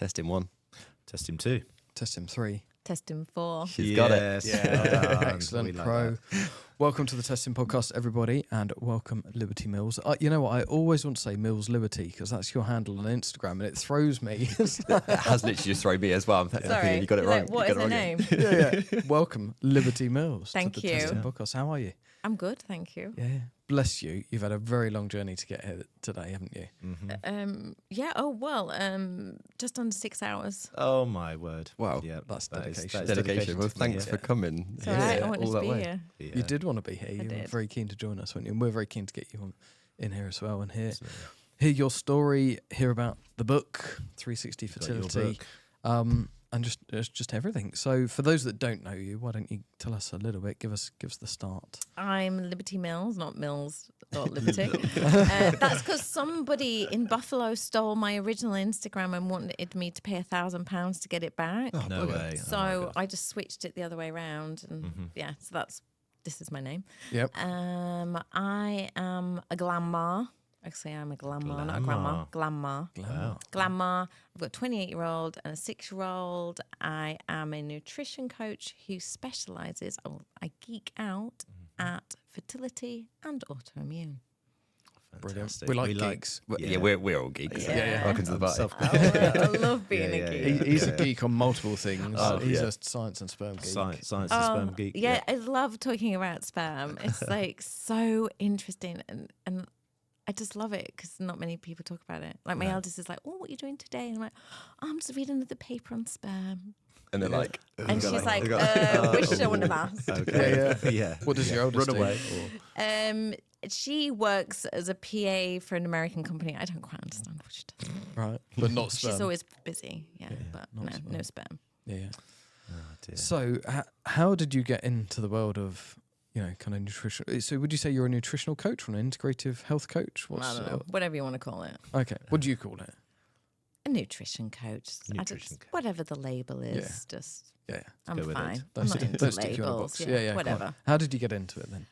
Testing 1. Testing 2. Testing 3. Testing 4. She's got it. Yeah, excellent, pro. Welcome to the Testing Podcast, everybody, and welcome Liberty Mills. You know what? I always want to say Mills Liberty because that's your handle on Instagram, and it throws me. It has literally just thrown me as well. I'm thinking you got it wrong. Like, what is her name? Yeah. Welcome, Liberty Mills. Thank to the you. Testing Podcast. How are you? I'm good, thank you. Yeah. Bless you. You've had a very long journey to get here today, haven't you? Just under 6 hours. Oh my word! Wow, yeah, that's that is dedication. Dedication. Well, thanks for coming. It's all right, I wanted all to that be way. here. Yeah. You did want to be here. You were did. very keen to join us, weren't you? And we're very keen to get you in here as well and hear your story, hear about the book, 360 Fertility, and just everything. So for those that don't know you, why don't you tell us a little bit? Give us the start. I'm Liberty Mills, not Mills.Liberty. That's because somebody in Buffalo stole my original Instagram and wanted me to pay £1,000 to get it back. Oh, No way. So I just switched it the other way around, and this is my name. Yep. I am a glamma. Actually, I'm a glamma, not a grandma. Glamma. Wow. Glamma. I've got a 28-year-old and a 6-year-old. I am a nutrition coach who specialises, I geek out at fertility and autoimmune. Brilliant. Fantastic. We like geeks. We're all geeks. Yeah. Welcome to the party. I love being a geek. He's a geek on multiple things. Oh, He's yeah. a science and sperm geek. Science and sperm geek. Yeah, I love talking about sperm. It's like so interesting and I just love it because not many people talk about it. Like my eldest is like, "Oh, what are you doing today?" And I'm like, "Oh, I'm just reading another paper on sperm." And they're like, And she's like, "Wish I wouldn't have asked." Okay. Yeah. What does your eldest Run do? away. She works as a PA for an American company. I don't quite understand what she does. Right, but not sperm. She's always busy, but no sperm. Yeah. Oh, dear. So, how did you get into the world of, kind of nutrition? So, would you say you're a nutritional coach or an integrative health coach? I don't know, whatever you want to call it. Okay, what do you call it? A nutrition coach. Nutrition coach. Whatever the label is, just Yeah, I'm go with fine. it. I'm not into stick you in a labels. box. Yeah, whatever. quite. How did you get into it then?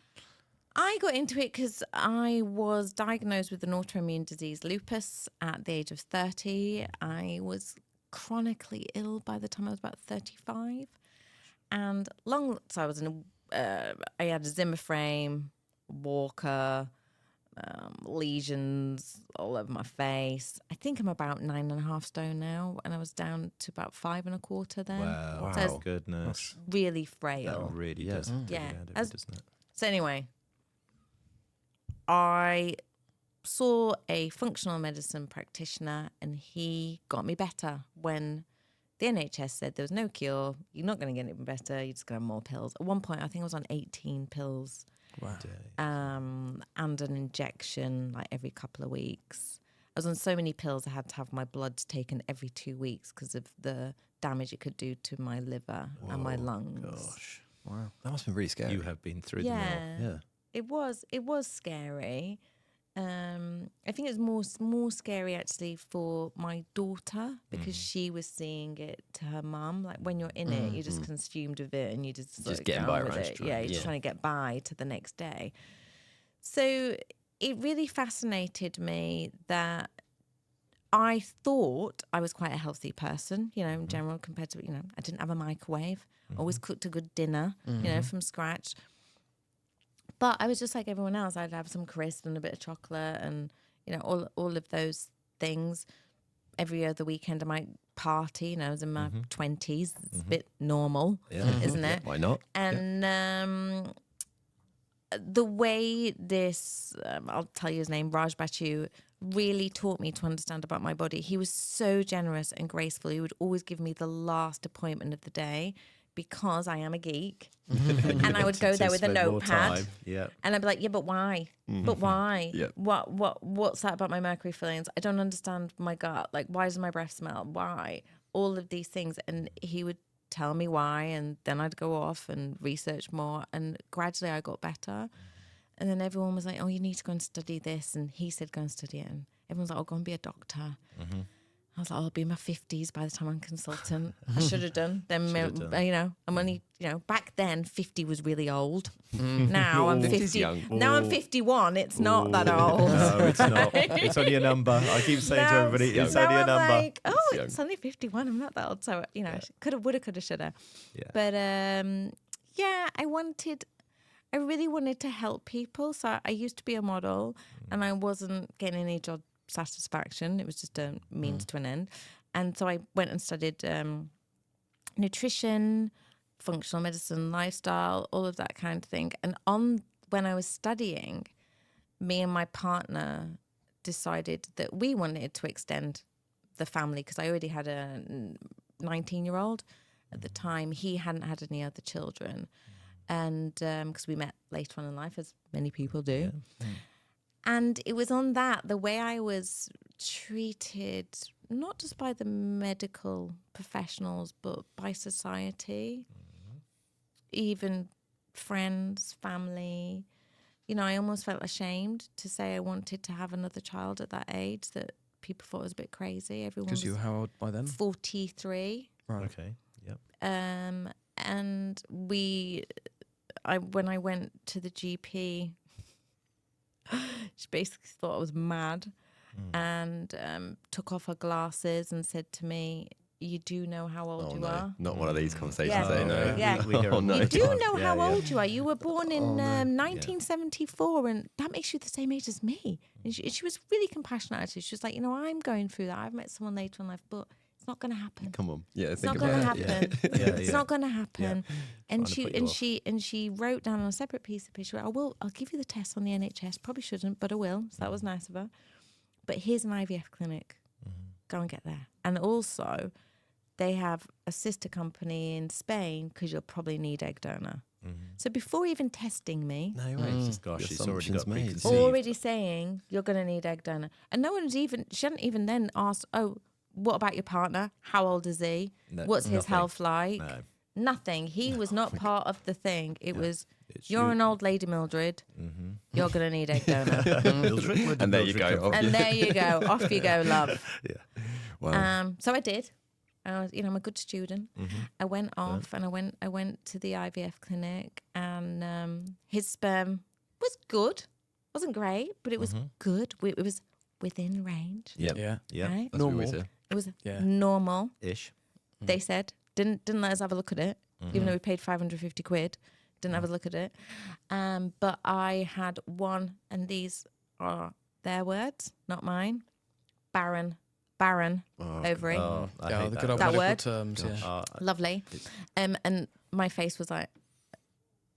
I got into it because I was diagnosed with an autoimmune disease, lupus, at the age of 30. I was chronically ill by the time I was about 35. And so I was I had a Zimmer frame, walker, lesions all over my face. I think I'm about 9.5 stone now, and I was down to about 5.25 then. Wow. So I was Goodness. really frail. That really does. Yeah. Doesn't it? So anyway, I saw a functional medicine practitioner and he got me better when the NHS said there was no cure, you're not going to get any better, you're just going to have more pills. At one point, I think I was on 18 pills Wow. and an injection like every couple of weeks. I was on so many pills I had to have my blood taken every 2 weeks because of the damage it could do to my liver and my lungs. Gosh. Wow. that must have been really scary. You have been through the mill. Yeah. It was scary. I think it was more scary actually for my daughter because she was seeing it to her mum. Like when you're in it, you're just consumed with it and you just like, getting get by on with around it. trying- Yeah, you're just trying to get by to the next day. So it really fascinated me that I thought I was quite a healthy person, in general, compared to, I didn't have a microwave, always cooked a good dinner, from scratch. But I was just like everyone else. I'd have some crisp and a bit of chocolate and, all of those things. Every other weekend I might party. I was in my 20s. It's a bit normal, isn't it? Why not? And the way this, I'll tell you his name, Raj Bachu, really taught me to understand about my body. He was so generous and graceful. He would always give me the last appointment of the day because I am a geek. And I would go there with a notepad. Yeah. And I'd be like, yeah, but why? But why? Yeah. What's that about my mercury fillings? I don't understand my gut. Like, why does my breath smell? Why? All of these things. And he would tell me why. And then I'd go off and research more. And gradually I got better. And then everyone was like, oh, you need to go and study this. And he said, go and study it. And everyone's like, oh, go and be a doctor. I was like, I'll be in my 50s by the time I'm consultant. I should have done. Then, you know, I'm only, you know, back then 50 was really old. Now I'm 50. Young. Now I'm 51. It's not that old. No, it's not. It's only a number. I keep saying to everybody, it's only a number. Like, it's only 51. I'm not that old. So, you know, coulda, woulda, coulda, shoulda. Yeah. But, yeah, I really wanted to help people. So I used to be a model and I wasn't getting any job satisfaction. It was just a means to an end. And so I went and studied nutrition, functional medicine, lifestyle, all of that kind of thing. And when I was studying, me and my partner decided that we wanted to extend the family because I already had a 19-year-old at the time. He hadn't had any other children. And because we met later on in life, as many people do. Yeah. And it was on that, the way I was treated, not just by the medical professionals, but by society, even friends, family. You know, I almost felt ashamed to say I wanted to have another child at that age, that people thought it was a bit crazy. Everyone was... Because you were how old by then? 43. Right. Okay, yep. And when I went to the GP... she basically thought I was mad and took off her glasses and said to me, you do know how old you are? Not one of these conversations. Yeah. No. Yeah. We hear no. You do know how old you are. You were born in 1974 and that makes you the same age as me. And she was really compassionate actually. She was like, you know, I'm going through that. I've met someone later in life, but it's not going to happen. Come on. Yeah, it's not going to happen. It's not going to happen. Yeah. And she wrote down on a separate piece of paper, I'll give you the test on the NHS. Probably shouldn't, but I will. So that was nice of her. But here's an IVF clinic. Go and get there. And also, they have a sister company in Spain because you'll probably need egg donor. So before even testing me, No way. Gosh, she's already got preconceived. already saying you're going to need egg donor. And she hadn't even then asked, what about your partner? How old is he? No, What's his nothing. health like? No. Nothing. He was not part of the thing. It was, you're an old lady, Mildred. You're going to need egg donor. And there you go. And there you go. Off you go, love. Yeah. Wow. So I did. I was, I'm a good student. I went off and I went to the IVF clinic and his sperm was good. Wasn't great, but it was good. It was within range. Yep. Yeah. Yeah. Right? That's what we say. It was normal. Ish. They said. Didn't let us have a look at it, even though we paid 550 quid. Didn't have a look at it. But I had one, and these are their words, not mine. Barren ovary. Oh, I hate the that. good old That medical word? terms. Yeah. Lovely. And my face was like,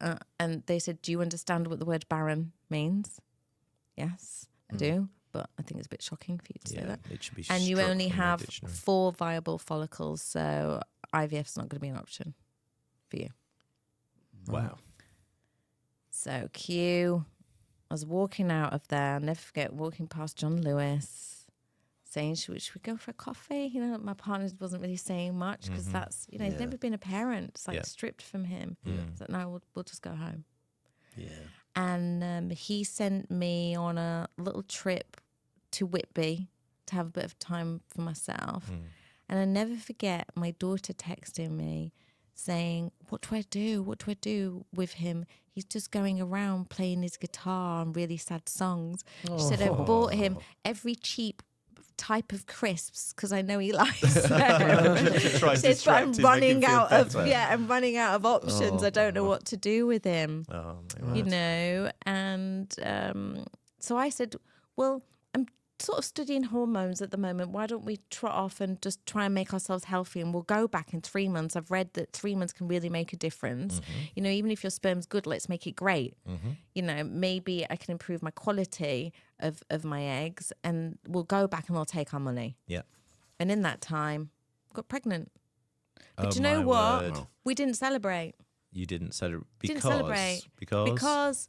and they said, do you understand what the word barren means? Yes, I do. But I think it's a bit shocking for you to say that. It should be And you struck only from the have dictionary. 4 viable follicles, so IVF's not going to be an option for you. Wow. So I was walking out of there, I'll never forget, walking past John Lewis, saying, should we go for a coffee? You know, my partner wasn't really saying much because that's, he's never been a parent. It's like stripped from him. So no, we'll just go home. Yeah. And he sent me on a little trip to Whitby to have a bit of time for myself. And I never forget my daughter texting me saying, what do I do? What do I do with him? He's just going around playing his guitar and really sad songs. She said, I bought him every cheap type of crisps because I know he likes them. Says, but I'm running out of options. I don't know what to do with him. You know, and so I said, well, I'm sort of studying hormones at the moment. Why don't we trot off and just try and make ourselves healthy, and we'll go back in 3 months. I've read that 3 months can really make a difference. You know, even if your sperm's good, let's make it great. You know, maybe I can improve my quality of my eggs, and we'll go back and we'll take our money. Yeah. And in that time, got pregnant. But Oh, you know my what? word. We didn't celebrate. You didn't celebrate Because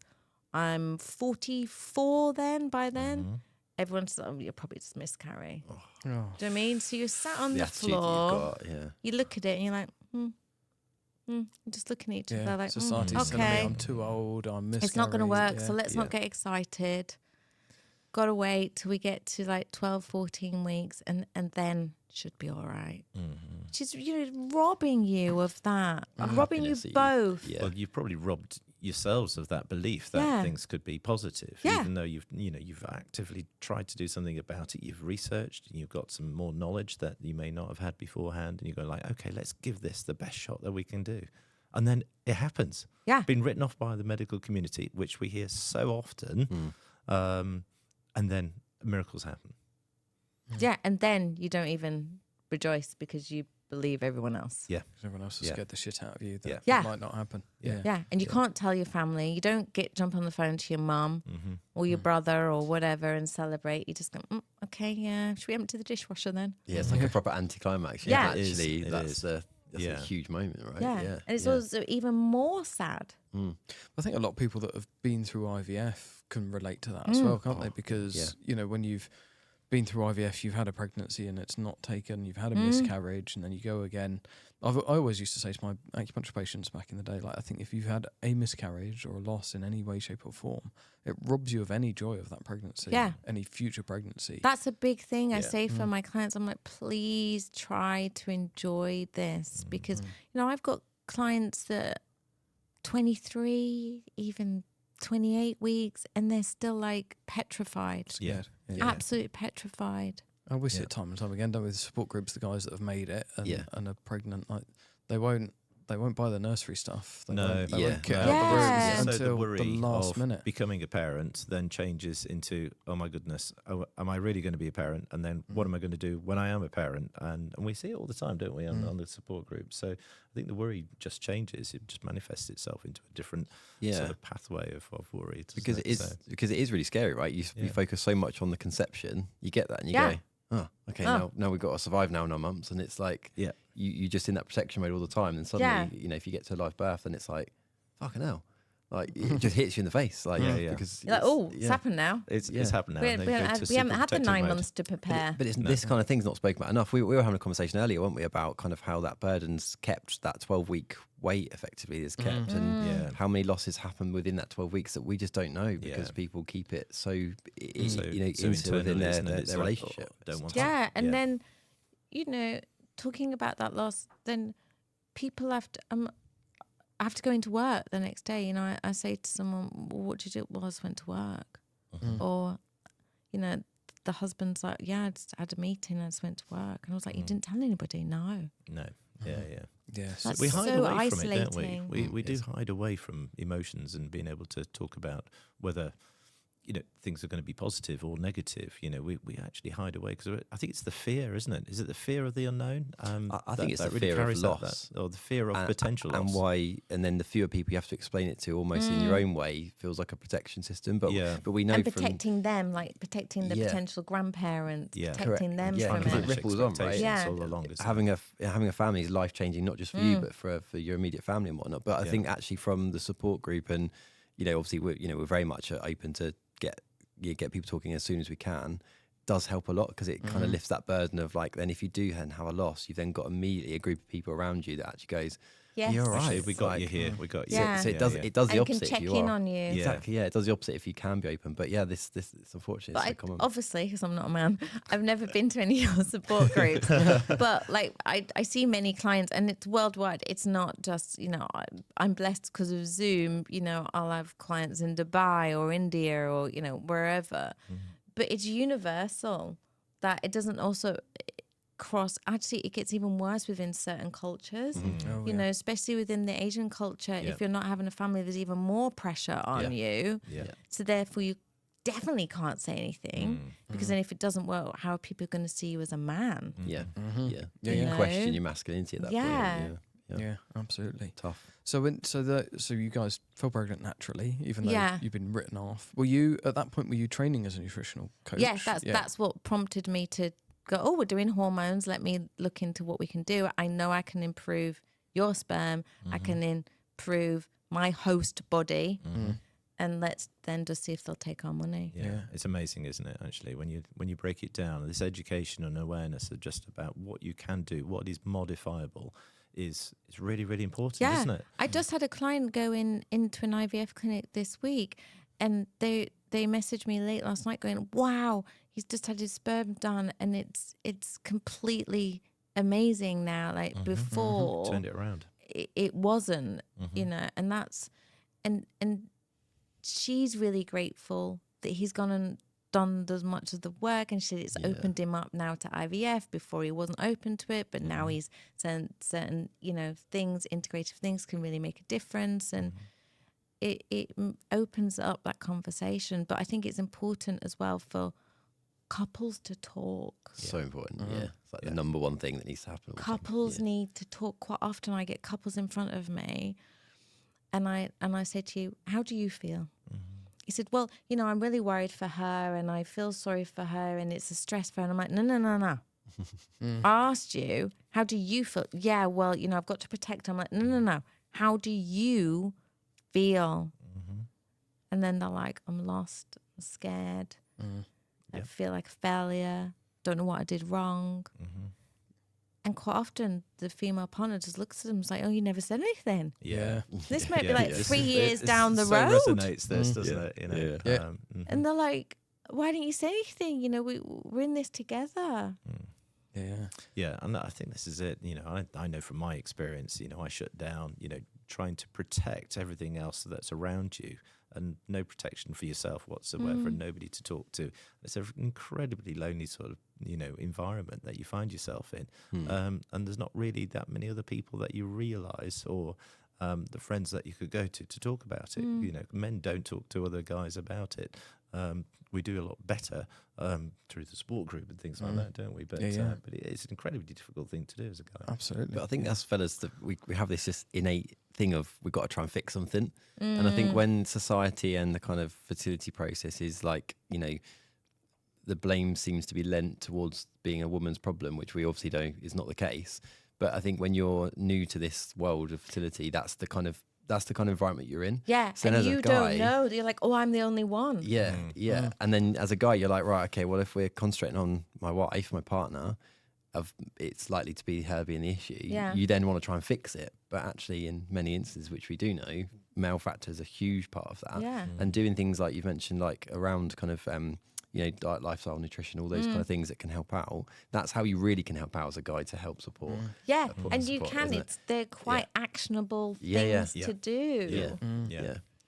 I'm 44 by then. Everyone's you probably just miscarry. Oh. Do you know what I mean? So you're sat on the attitude floor. you've got, yeah. You look at it and you're like, You're just looking at each other like, Society's telling me okay, I'm too old, I'm miscarrying. it's not going to work, so let's not get excited. Got to wait till we get to like 12, 14 weeks and then should be all right. She's robbing you of that, robbing you both. Well, you've probably robbed yourselves of that belief that things could be positive, even though you've actively tried to do something about it. You've researched and you've got some more knowledge that you may not have had beforehand, and you go like, okay, let's give this the best shot that we can do. And then it happens. Yeah. Been written off by the medical community, which we hear so often. And then miracles happen. Yeah, and then you don't even rejoice because you believe everyone else. Yeah. Everyone else has scared the shit out of you. That might not happen. Yeah, and you can't tell your family. You don't jump on the phone to your mum or your brother or whatever and celebrate. You just go, okay, yeah, should we empty the dishwasher then? Yeah, it's like a proper anticlimax. Yeah. Actually, that's a huge moment, right? Yeah, and it's also even more sad. I think a lot of people that have been through IVF can relate to that as well, can't they? Because, when you've been through IVF, you've had a pregnancy and it's not taken, you've had a miscarriage, and then you go again. I always used to say to my acupuncture patients back in the day, like, I think if you've had a miscarriage or a loss in any way, shape or form, it robs you of any joy of that pregnancy, any future pregnancy. That's a big thing I say for my clients. I'm like, please try to enjoy this, because, I've got clients that 23, even 28 weeks, and they're still like petrified. Absolutely petrified. We see it time and time again, don't we? The support groups, the guys that have made it and are pregnant, like they won't buy the nursery stuff. They won't get out of the room until so the worry the last of minute. Becoming a parent then changes into, oh my goodness, am I really going to be a parent? And then what am I going to do when I am a parent? And we see it all the time, don't we, on the support group? So I think the worry just changes. It just manifests itself into a different sort of pathway of worry. Because it is really scary, right? You focus so much on the conception, you get that and you go, oh, okay, now we've got to survive now 9 months. And it's like, you're just in that protection mode all the time. And suddenly, if you get to a live birth, then it's like, fucking hell. Like, it just hits you in the face. Like, because you're like, it's happened now. It's happened now. We haven't had the 9 months to prepare. But this kind of thing's not spoken about enough. We were having a conversation earlier, weren't we, about kind of how that burden's kept, that 12-week wait effectively is kept, and how many losses happen within that 12 weeks that we just don't know because people keep it so into within their relationship. And then, talking about that loss, then people have to... I have to go into work the next day. I say to someone, well, what did you do? Well, I just went to work. Or, the husband's like, I just had a meeting and I just went to work. And I was like, you didn't tell anybody? No. Yeah. So we hide away from it, don't we? We do hide away from emotions and being able to talk about whether things are going to be positive or negative. We actually hide away because I think it's the fear, isn't it? Is it the fear of the unknown? I think it's the fear of loss, or the fear of potential loss. And why? And then the fewer people you have to explain it to, almost in your own way, feels like a protection system. But we know and protecting them, like protecting the potential grandparents, protecting them from because it. It ripples on, right? All along, having a family is life changing, not just for you, but for your immediate family and whatnot. But I think actually from the support group, and obviously we're very much open to get people talking as soon as we can, does help a lot, because it kind of lifts that burden of like, then if you do have a loss, you've then got immediately a group of people around you that actually goes, you're right, actually, we got you here, we got you. So it does the opposite. Can check if you in are. on you. Exactly, it does the opposite if you can be open. But this it's unfortunate. But it's so common. obviously, because I'm not a man, I've never been to any of your support groups. But like, I see many clients, and it's worldwide. It's not just I'm blessed because of Zoom. I'll have clients in Dubai or India or wherever. But it's universal that it doesn't also cross. Actually, it gets even worse within certain cultures. Especially within the Asian culture. If you're not having a family, there's even more pressure on you. So therefore, you definitely can't say anything, because then if it doesn't work, how are people going to see you as a man? You question your masculinity at that point. Yeah, absolutely. Tough. So you guys fell pregnant naturally, even though you've been written off. Were you at that point? Were you training as a nutritional coach? Yes, that's what prompted me to go, we're doing hormones. Let me look into what we can do. I know I can improve your sperm. I can improve my host body. And let's then just see if they'll take our money. Yeah, it's amazing, isn't it? Actually, when you break it down, this education and awareness of just about what you can do, what is modifiable, is really, really important, isn't it? I just had a client go into an IVF clinic this week, and they messaged me late last night going, wow, he's just had his sperm done, and it's completely amazing now. Like before, Turned it around. It wasn't, you know, and that's and she's really grateful that he's gone and done as much of the work, and she said it's opened him up now to IVF. Before he wasn't open to it, but now he's certain you know, things, integrative things can really make a difference, and it opens up that conversation. But I think it's important as well for couples to talk. So important. It's like the number one thing that needs to happen. Couples need to talk. Quite often I get couples in front of me, and I say to you, how do you feel? He said, well, you know, I'm really worried for her, and I feel sorry for her, and it's a stress for her. And I'm like, no. I asked you, how do you feel? Yeah, well, you know, I've got to protect her. I'm like, no. How do you feel? And then they're like, I'm lost, I'm scared. I feel like a failure, don't know what I did wrong. And quite often the female partner just looks at them and is like, oh, you never said anything. This might be like 3 years down the road. Resonates this, doesn't it? You know? And they're like, why didn't you say anything? You know, we're in this together. Yeah, and I think this is it. You know, I know from my experience, you know, I shut down, you know, trying to protect everything else that's around you, and no protection for yourself whatsoever, and nobody to talk to. It's an incredibly lonely sort of, you know, environment that you find yourself in. And there's not really that many other people that you realise, or the friends that you could go to talk about it. You know, men don't talk to other guys about it. We do a lot better through the support group and things like that, don't we? But but it's an incredibly difficult thing to do as a guy. Absolutely. But I think as fellas, that we have this just innate thing of we've got to try and fix something. And I think when society and the kind of fertility process is like, you know, the blame seems to be lent towards being a woman's problem, which we obviously know is not the case. But I think when you're new to this world of fertility, that's the kind of environment you're in. Yeah, so and as you a guy, don't know. You're like, oh, I'm the only one. Yeah. And then as a guy, you're like, right, okay, well, if we're concentrating on my wife, my partner, it's likely to be her being the issue. You then want to try and fix it. But actually, in many instances, which we do know, male factor is a huge part of that. And doing things like you've mentioned, like around kind of, you know, diet, lifestyle, nutrition, all those kind of things that can help out. That's how you really can help out as a guy to help support. And you can. They're quite actionable things to do.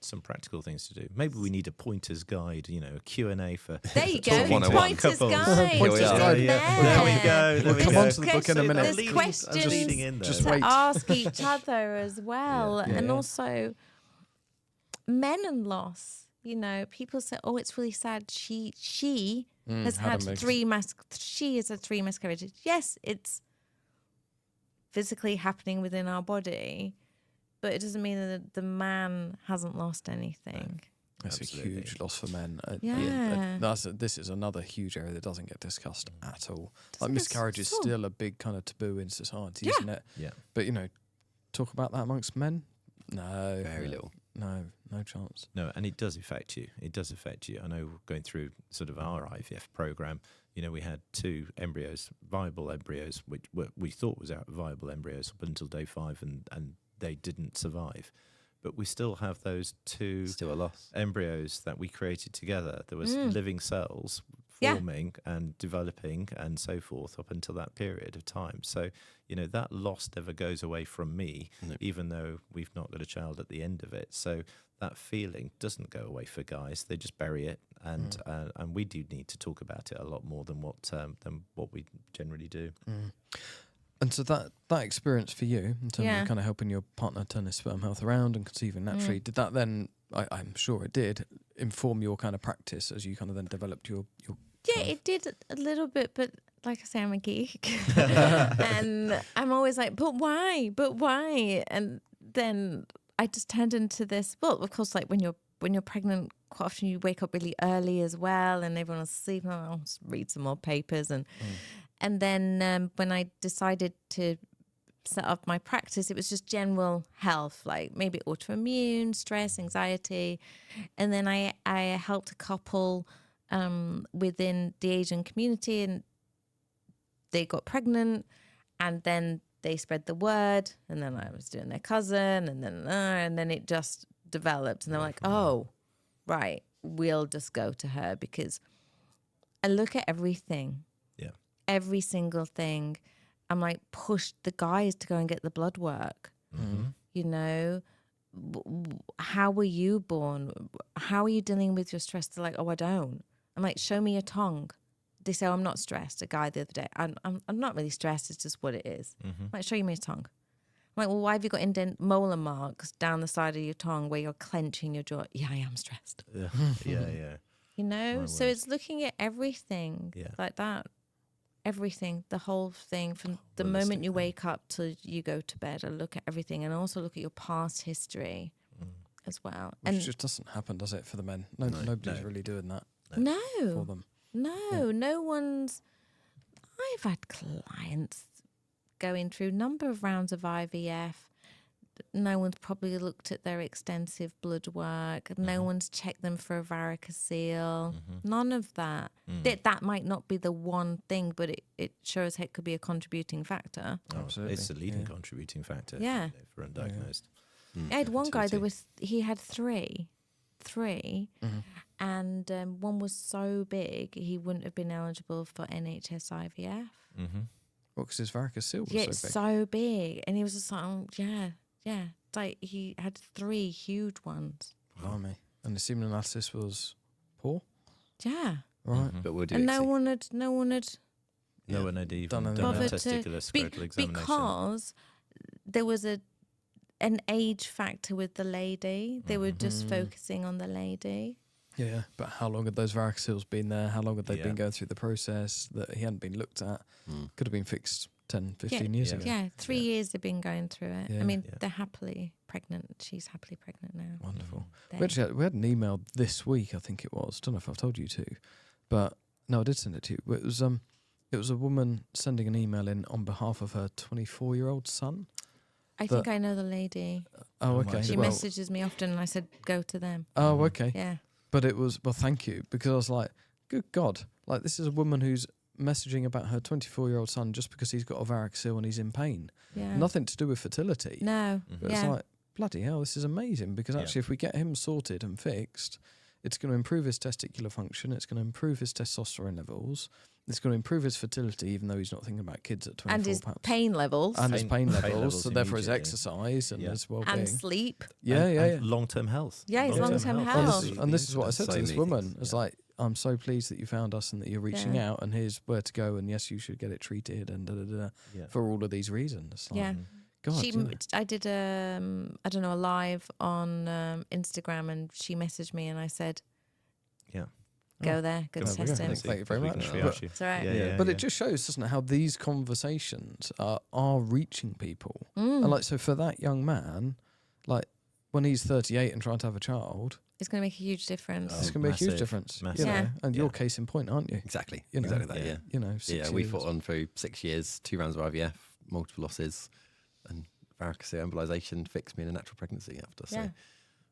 Some practical things to do. Maybe we need a pointer's guide, you know, a Q&A for... There you go, pointer's guide. Pointer's guide. There we go. We'll come on to the book in a minute. There's questions Just to wait. ask each other as well. And also, men and loss. You know, people say, oh, it's really sad. She has had three miscarriages. Yes, it's physically happening within our body, but it doesn't mean that the man hasn't lost anything. That's Absolutely. a huge loss for men. This is another huge area that doesn't get discussed at all. Like miscarriage is still a big kind of taboo in society, isn't it? Yeah. But, you know, talk about that amongst men? No. Very little. No chance. No, and it does affect you. It does affect you. I know going through sort of our IVF program, you know, we had 2 embryos, viable embryos, which we thought was viable embryos up until day 5, and they didn't survive. But we still have those 2 still a loss embryos that we created together. There was living cells forming and developing and so forth up until that period of time. So, you know, that loss never goes away from me, even though we've not got a child at the end of it. So that feeling doesn't go away for guys. They just bury it, and we do need to talk about it a lot more than what we generally do. And so that experience for you, in terms of kind of helping your partner turn his sperm health around and conceiving naturally, did that then, I'm sure it did, inform your kind of practice as you kind of then developed your Yeah, it did a little bit, but like I say, I'm a geek. And I'm always like, but why? But why? And then I just turned into this, well, of course, like when you're pregnant, quite often you wake up really early as well, and everyone is sleeping. I'll just read some more papers. And then when I decided to set up my practice, it was just general health, like maybe autoimmune, stress, anxiety. And then I helped a couple within the Asian community, and they got pregnant, and then they spread the word, and then I was doing their cousin, and then it just developed, and they're like, oh, right, we'll just go to her, because I look at everything. Yeah. Every single thing. I'm like, push the guys to go and get the blood work. You know, how were you born? How are you dealing with your stress? They're like, oh, I don't. I'm like, show me your tongue. They say, oh, I'm not stressed. A guy the other day, I'm not really stressed. It's just what it is. I'm like, show me your tongue. I'm like, well, why have you got molar marks down the side of your tongue where you're clenching your jaw? Yeah, I am stressed. Yeah. You know, My so word. it's looking at everything like that. Everything, the whole thing, from the moment you wake up till you go to bed. I look at everything, and also look at your past history as well. Which and just doesn't happen, does it, for the men? Nobody's really doing that for no, them. no one's. I've had clients going through number of rounds of IVF. No one's probably looked at their extensive blood work. No one's checked them for a varicocele. None of that. That might not be the one thing, but it sure as heck could be a contributing factor. Absolutely. It's a leading contributing factor for undiagnosed. I had one guy, he had three, and one was so big he wouldn't have been eligible for NHS IVF. Well, because his varicocele was Yeah, so it's big. so big, and he was just like, oh, yeah. It's like he had 3 huge ones. Blimey. And the semen analysis was poor? Yeah, Right. But we'll do and it. no one had No one had even Done done a bothered testicular scrotal examination. because there was an age factor with the lady. They were just focusing on the lady. Yeah, but how long had those varicoceles been there? How long had they been going through the process that he hadn't been looked at? Could have been fixed 10, 15 years ago. Yeah, 3 years they've been going through it. Yeah. I mean, they're happily pregnant. She's happily pregnant now. Wonderful. They- We had an email this week, I think it was. Don't know if I've told you to, but no, I did send it to you. It was a woman sending an email in on behalf of her 24-year-old son. I think I know the lady. Oh, okay. She well, messages me often, and I said, go to them. Oh, okay. Yeah. But it was, well, thank you, because I was like, good God, like this is a woman who's messaging about her 24-year-old son just because he's got a varicocele and he's in pain. Yeah. Nothing to do with fertility. No. But it's like, bloody hell, this is amazing, because actually if we get him sorted and fixed, it's going to improve his testicular function, it's going to improve his testosterone levels, it's going to improve his fertility, even though he's not thinking about kids at 24 And his perhaps. pain levels. And his pain levels, levels so therefore his immediately. exercise and his well-being. And sleep. And long-term health. Yeah, his long-term health. And this is what I said So to this many woman. things, It's like, I'm so pleased that you found us and that you're reaching Yeah. out, and here's where to go, and yes, you should get it treated, and for all of these reasons. Like, Yeah. God, you know. I did a live on Instagram, and she messaged me, and I said, go there, go There we test go. him. Thank you very much. It's all right. But it just shows, doesn't it, how these conversations are reaching people. And like, so for that young man, like when he's 38 and trying to have a child, It's going to make a huge difference. it's going to be a huge difference. Massive. You know? Yeah. And your case in point, aren't you? Exactly. You know, Exactly that, yeah. You know, 6 Yeah, we years. fought on through 6 years, 2 rounds of IVF, multiple losses, and varicocele embolization fixed me in a natural pregnancy after. So,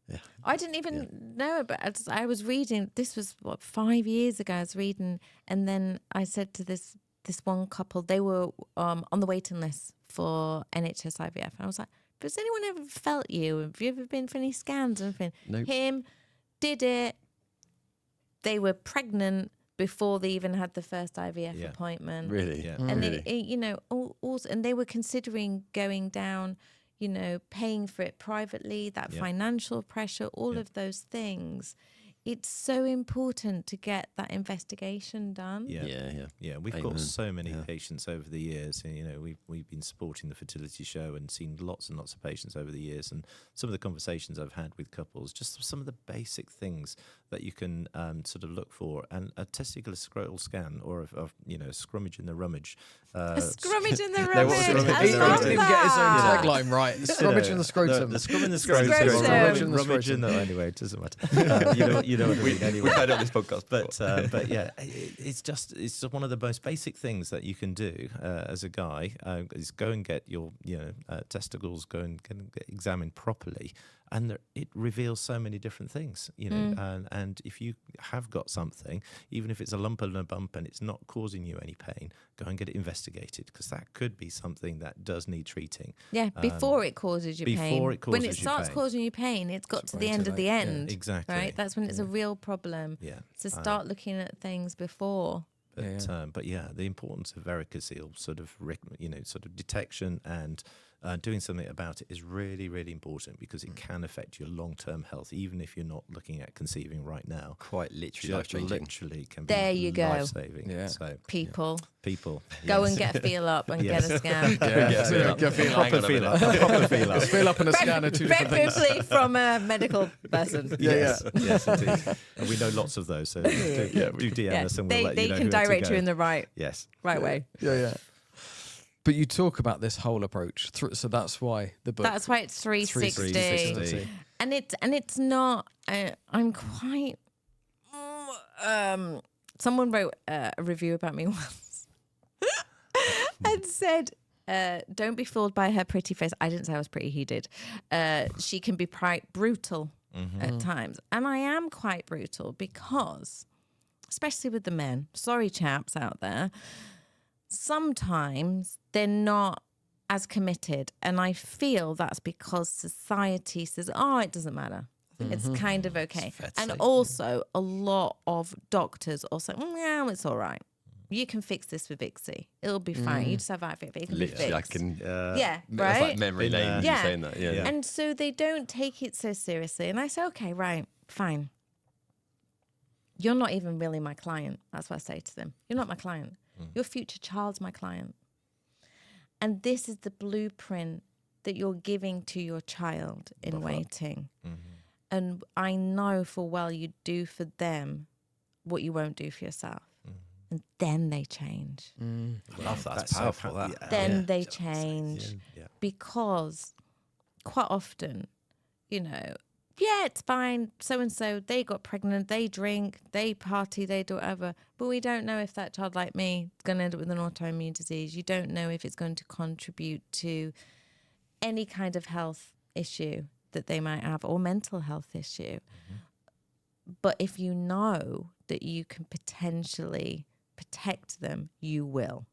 yeah. I didn't even know, but I was reading. This was 5 years ago. I was reading, and then I said to this one couple, they were on the waiting list for NHS IVF, and I was like, "Has anyone ever felt you? Have you ever been for any scans or anything?" Nope. Him did it. They were pregnant before they even had the first IVF appointment. Really? Yeah. And Really? also, and they were considering going down, paying for it privately, that financial pressure, all of those things. It's so important to get that investigation done. Yeah. We've got so many patients over the years, and we've been supporting the fertility show and seen lots and lots of patients over the years. And some of the conversations I've had with couples, just some of the basic things that you can sort of look for, and a testicular scrotal scan or a scrummage in the rummage. A scrummage in the No, rummage. what's scrummage I in the love rummage? He didn't get his own that. tagline right. Scrummage in the scrotum. The scrum in the Scrotum. scrotum. Scrotum. Rummage in the anyway, it doesn't matter. You know what I mean anyway. We've heard it on this podcast. But yeah, it's just one of the most basic things that you can do as a guy is go and get your testicles, go and get examined properly, And it reveals so many different things, you know. And if you have got something, even if it's a lump and a bump and it's not causing you any pain, go and get it investigated, because that could be something that does need treating. Yeah, before it causes you pain. Before it causes when it starts pain. causing you pain, it's got to the end of the end. Exactly. Right? That's when it's a real problem. Yeah. So start looking at things before. But the importance of varicocele sort of detection and doing something about it is really, really important, because it can affect your long-term health, even if you're not looking at conceiving right now. Quite literally life-changing. Literally can be there you go. life-saving. Yeah. So People. Yes. Go and get a feel up and get a scan. Get feel up. Proper feel up. Proper feel up. Feel up and a scan are two different things. Preferably from a medical person. Yes, indeed. And we know lots of those, so do DM us and we'll let you know. They can direct you in the right way. Yeah. But you talk about this whole approach, so that's why the book. That's why it's 360. And it's not. I'm quite. Someone wrote a review about me once and said, "Don't be fooled by her pretty face." I didn't say I was pretty. He did. She can be quite brutal at times, and I am quite brutal because, especially with the men. Sorry, chaps out there. Sometimes they're not as committed, and I feel that's because society says, "Oh, it doesn't matter. It's kind of okay." And also, a lot of doctors also, "Yeah, it's all right. You can fix this with ICSI. It'll be fine. You just have IVF. It can be fixed." I can. Right? It's like memory lane. Yeah. Saying that. Yeah. And so they don't take it so seriously. And I say, "Okay, right, fine. You're not even really my client." That's what I say to them. "You're not my client. Your future child's my client. And this is the blueprint that you're giving to your child in waiting. And I know full well you do for them what you won't do for yourself." And then they change. I love that. That's powerful. Then they change. Because quite often, it's fine, so-and-so, they got pregnant, they drink, they party, they do whatever. But we don't know if that child like me is going to end up with an autoimmune disease. You don't know if it's going to contribute to any kind of health issue that they might have, or mental health issue. But if you know that you can potentially protect them, you will.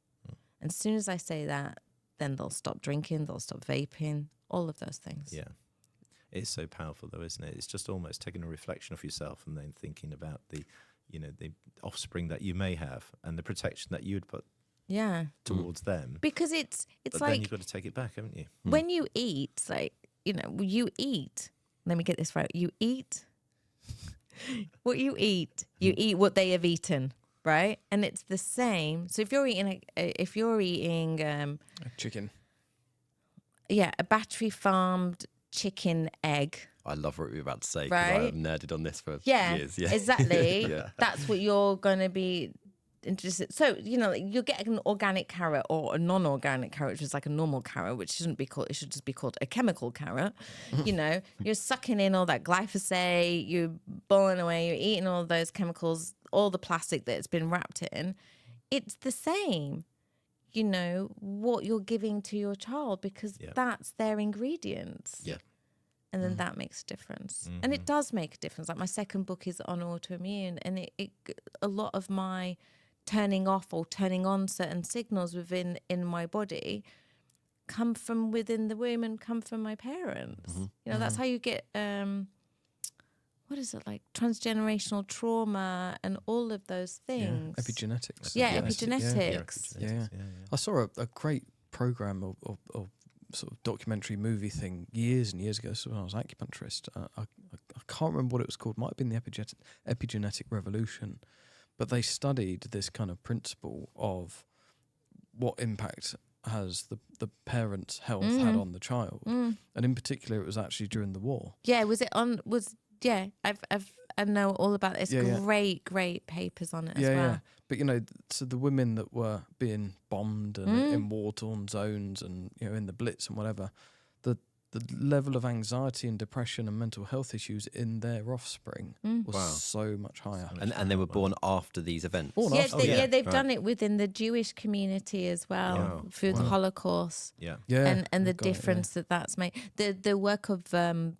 And as soon as I say that, then they'll stop drinking, they'll stop vaping, all of those things. Yeah. It's so powerful, though, isn't it? It's just almost taking a reflection of yourself and then thinking about the offspring that you may have and the protection that you would put towards them. Because it's but like, then you've got to take it back, haven't you? When you eat, you eat. Let me get this right. You eat what you eat. You eat what they have eaten, right? And it's the same. So if you're eating chicken, a battery farmed chicken egg. I love what you're about to say, because right? I've nerded on this for years. Yeah, exactly. That's what you're going to be interested. So, you'll get an organic carrot or a non-organic carrot, which is like a normal carrot, which shouldn't be called, it should just be called a chemical carrot. You're sucking in all that glyphosate, you're boiling away, you're eating all those chemicals, all the plastic that it's been wrapped in. It's the same. What you're giving to your child, because that's their ingredients. Yeah. And then that makes a difference. And it does make a difference. Like my second book is on autoimmune, and it a lot of my turning off or turning on certain signals in my body come from within the womb and come from my parents. That's how you get what is it, like transgenerational trauma and all of those things. Epigenetics. Epigenetics. Yeah. I saw a great program or sort of documentary movie thing years and years ago. So when I was an acupuncturist, I can't remember what it was called. Might have been the epigenetic revolution, but they studied this kind of principle of what impact has the parent's health had on the child, and in particular, it was actually during the war. Yeah, I know all about it. It's great papers on it as well. Yeah. But so the women that were being bombed and in war-torn zones and in the Blitz and whatever, the the level of anxiety and depression and mental health issues in their offspring was so much higher. And they were born after these events. They've done it within the Jewish community as well through the Holocaust. And the difference that's made. The work of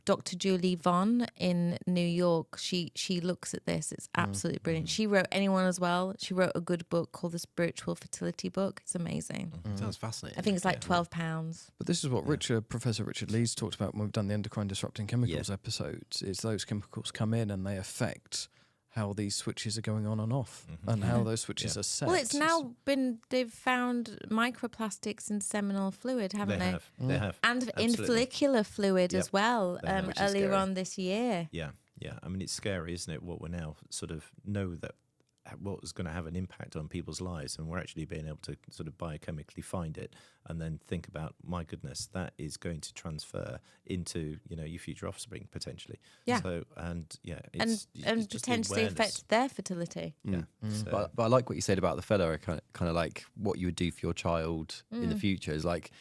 Dr. Julie Vaughn in New York, she looks at this. It's absolutely brilliant. She wrote Anyone as well. She wrote a good book called The Spiritual Fertility Book. It's amazing. Sounds fascinating. I think it's like £12. But this is what Professor Richard Lee's talked about when we've done the endocrine disrupting chemicals episodes, is those chemicals come in and they affect how these switches are going on and off and how those switches are set. Well, it's now they've found microplastics in seminal fluid, haven't they? They have. And in follicular fluid as well, earlier on this year. Yeah. I mean, it's scary, isn't it? What we're now sort of know that what is going to have an impact on people's lives, and we're actually being able to sort of biochemically find it and then think about, my goodness, that is going to transfer into, you know, your future offspring potentially. So and potentially affect their fertility. But I like what you said about the fellow, kind of like what you would do for your child in the future is like,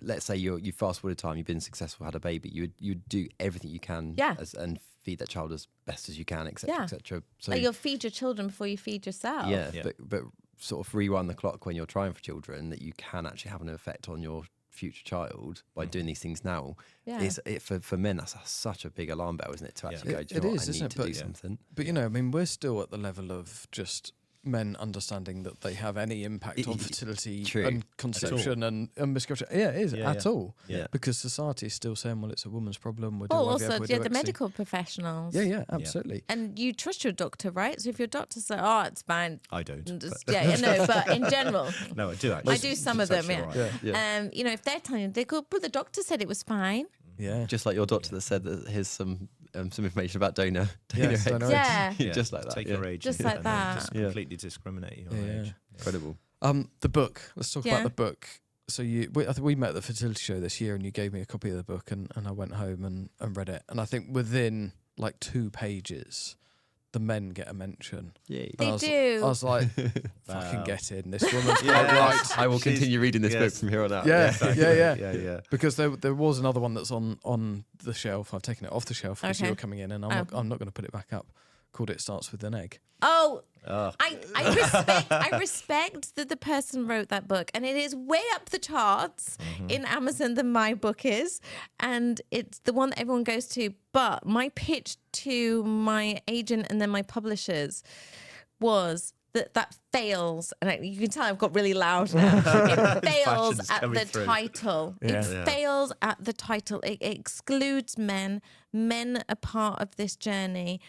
let's say you fast forward time, you've been successful, had a baby, you would do everything you can and feed that child as best as you can, etc., etc. So like you'll feed your children before you feed yourself. But sort of rewind the clock when you're trying for children, that you can actually have an effect on your future child by doing these things now. For men, that's such a big alarm bell, isn't it? To actually go, do you know what, I need to do something. But you know, I mean, we're still at the level of just men understanding that they have any impact on fertility and conception and miscarriage. Yeah, it is at all. Yeah. Because society is still saying, well, it's a woman's problem. We'll do also the medical professionals. Yeah, absolutely. And you trust your doctor, right? So if your doctor says, "Oh, it's fine," I don't. But in general, no, I do. Actually. I do some of them. Right. You know, if they're telling you, they go, "But the doctor said it was fine." Yeah, just like your doctor that said that here's some information about donor eggs. Just like that. Take your age, just like that. Just completely discriminate your age. Incredible. The book. Let's talk about the book. So I think we met at the fertility show this year, and you gave me a copy of the book, and I went home and read it, and I think within like 2 pages, the men get a mention. They do. I was like, fucking get in. This woman's right. I will continue reading this book from here on out. Yeah. Because there was another one that's on the shelf. I've taken it off the shelf because you were coming in, and I'm not going to put it back up. Called It Starts With an Egg. I respect that the person wrote that book, and it is way up the charts in Amazon than my book is, and it's the one that everyone goes to. But my pitch to my agent and then my publishers was that fails, and you can tell I've got really loud now. It fails at the title. It fails at the title. It excludes men. Men are part of this journey,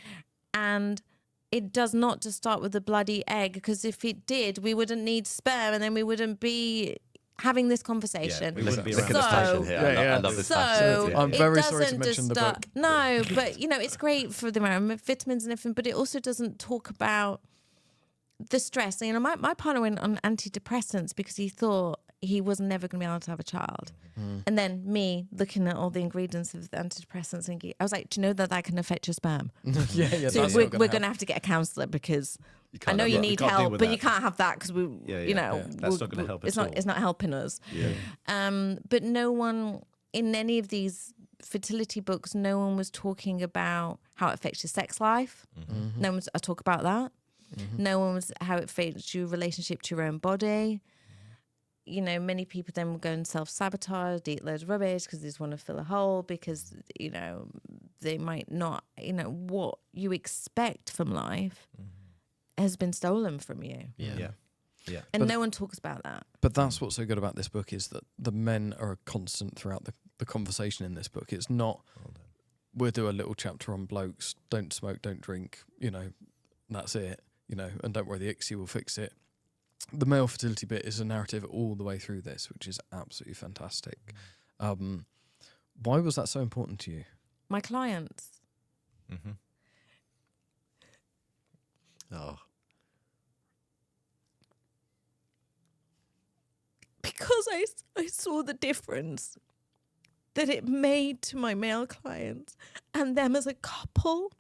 and it does not just start with the bloody egg, because if it did, we wouldn't need sperm, and then we wouldn't be having this conversation. We wouldn't be around this passion here. I love this passion. I'm very sorry to mention the book. No, but you know, it's great for the vitamins and everything, but it also doesn't talk about the stress. You know, my partner went on antidepressants because he thought he was never going to be able to have a child. And then me looking at all the ingredients of the antidepressants, and I was like, do you know that can affect your sperm? So we're going to have to get a a counsellor, because I know you need help, but you can't have that because you know, that's not going to help. It's not helping us. But no one in any of these fertility books, no one was talking about how it affects your sex life. No one's talk about that. No one was how it affects your relationship to your own body. You know, many people then will go and self-sabotage, eat loads of rubbish because they just want to fill a hole, because, you know, they might not, you know, what you expect from life has been stolen from you. And no one talks about that. But that's what's so good about this book, is that the men are a constant throughout the conversation in this book. It's not, we'll do a little chapter on blokes, don't smoke, don't drink, you know, that's it, you know, and don't worry, the ICSI will fix it. The male fertility bit is a narrative all the way through this, which is absolutely fantastic. Why was that so important to you? My clients. Because I saw the difference that it made to my male clients and them as a couple,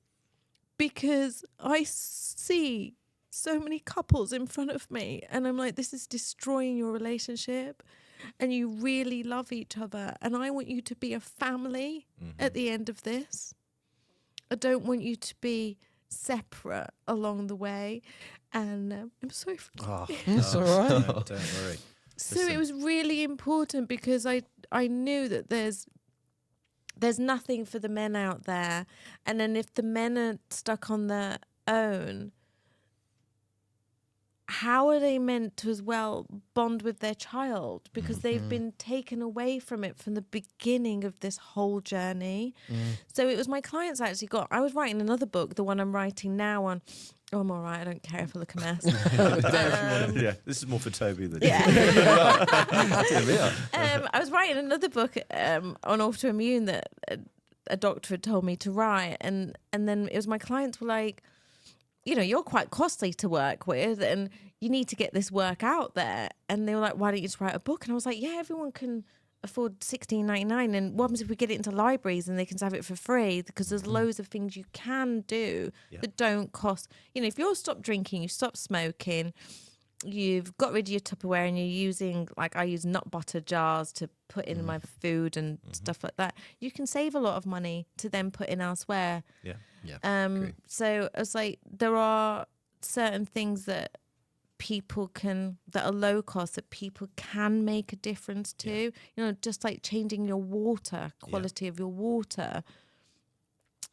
because I see so many couples in front of me and I'm like, this is destroying your relationship. and you really love each other, and I want you to be a family at the end of this. I don't want you to be separate along the way. And I'm sorry for It's all right. No, don't worry. So it was really important, because I knew that there's nothing for the men out there. And then if the men are stuck on their own, how are they meant to as well bond with their child? Because they've been taken away from it from the beginning of this whole journey. So it was my clients actually I was writing another book, the one I'm writing now on. Oh, I'm all right. I don't care if I look a mess. Yeah, this is more for Toby than I was writing another book on autoimmune that a doctor had told me to write, and then it was my clients were like, you know, you're quite costly to work with, and you need to get this work out there. And they were like, why don't you just write a book? And I was like, yeah, everyone can afford $16.99, and what happens if we get it into libraries and they can have it for free? Because there's loads of things you can do that don't cost. You know, if you're stopped drinking, you stop smoking, you've got rid of your Tupperware, and you're using, like I use nut butter jars to put in my food and stuff like that, you can save a lot of money to then put in elsewhere. So I was like, there are certain things that people that are low cost, that people can make a difference to. You know, just like changing your water, quality of your water.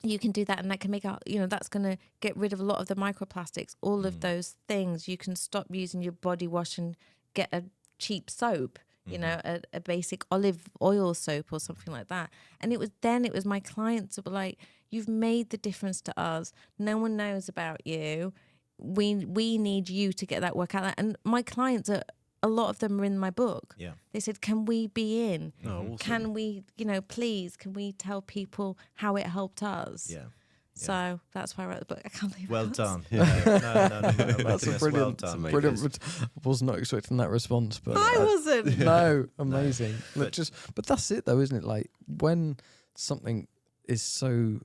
You can do that, and that can make out, you know, that's going to get rid of a lot of the microplastics, all of those things. You can stop using your body wash and get a cheap soap, you know, a basic olive oil soap or something like that. And it was my clients that were like, you've made the difference to us. No one knows about you. We need you to get that work out there. And my clients a lot of them are in my book. Yeah. They said, can we be in? Oh, awesome. Can we, you know, please, can we tell people how it helped us? Yeah. So that's why I wrote the book. I can't believe well it. done. No. That's a brilliant, well done. Brilliant. I was not expecting that response, but I wasn't. No, amazing. No, but that's it though, isn't it? Like when something is so,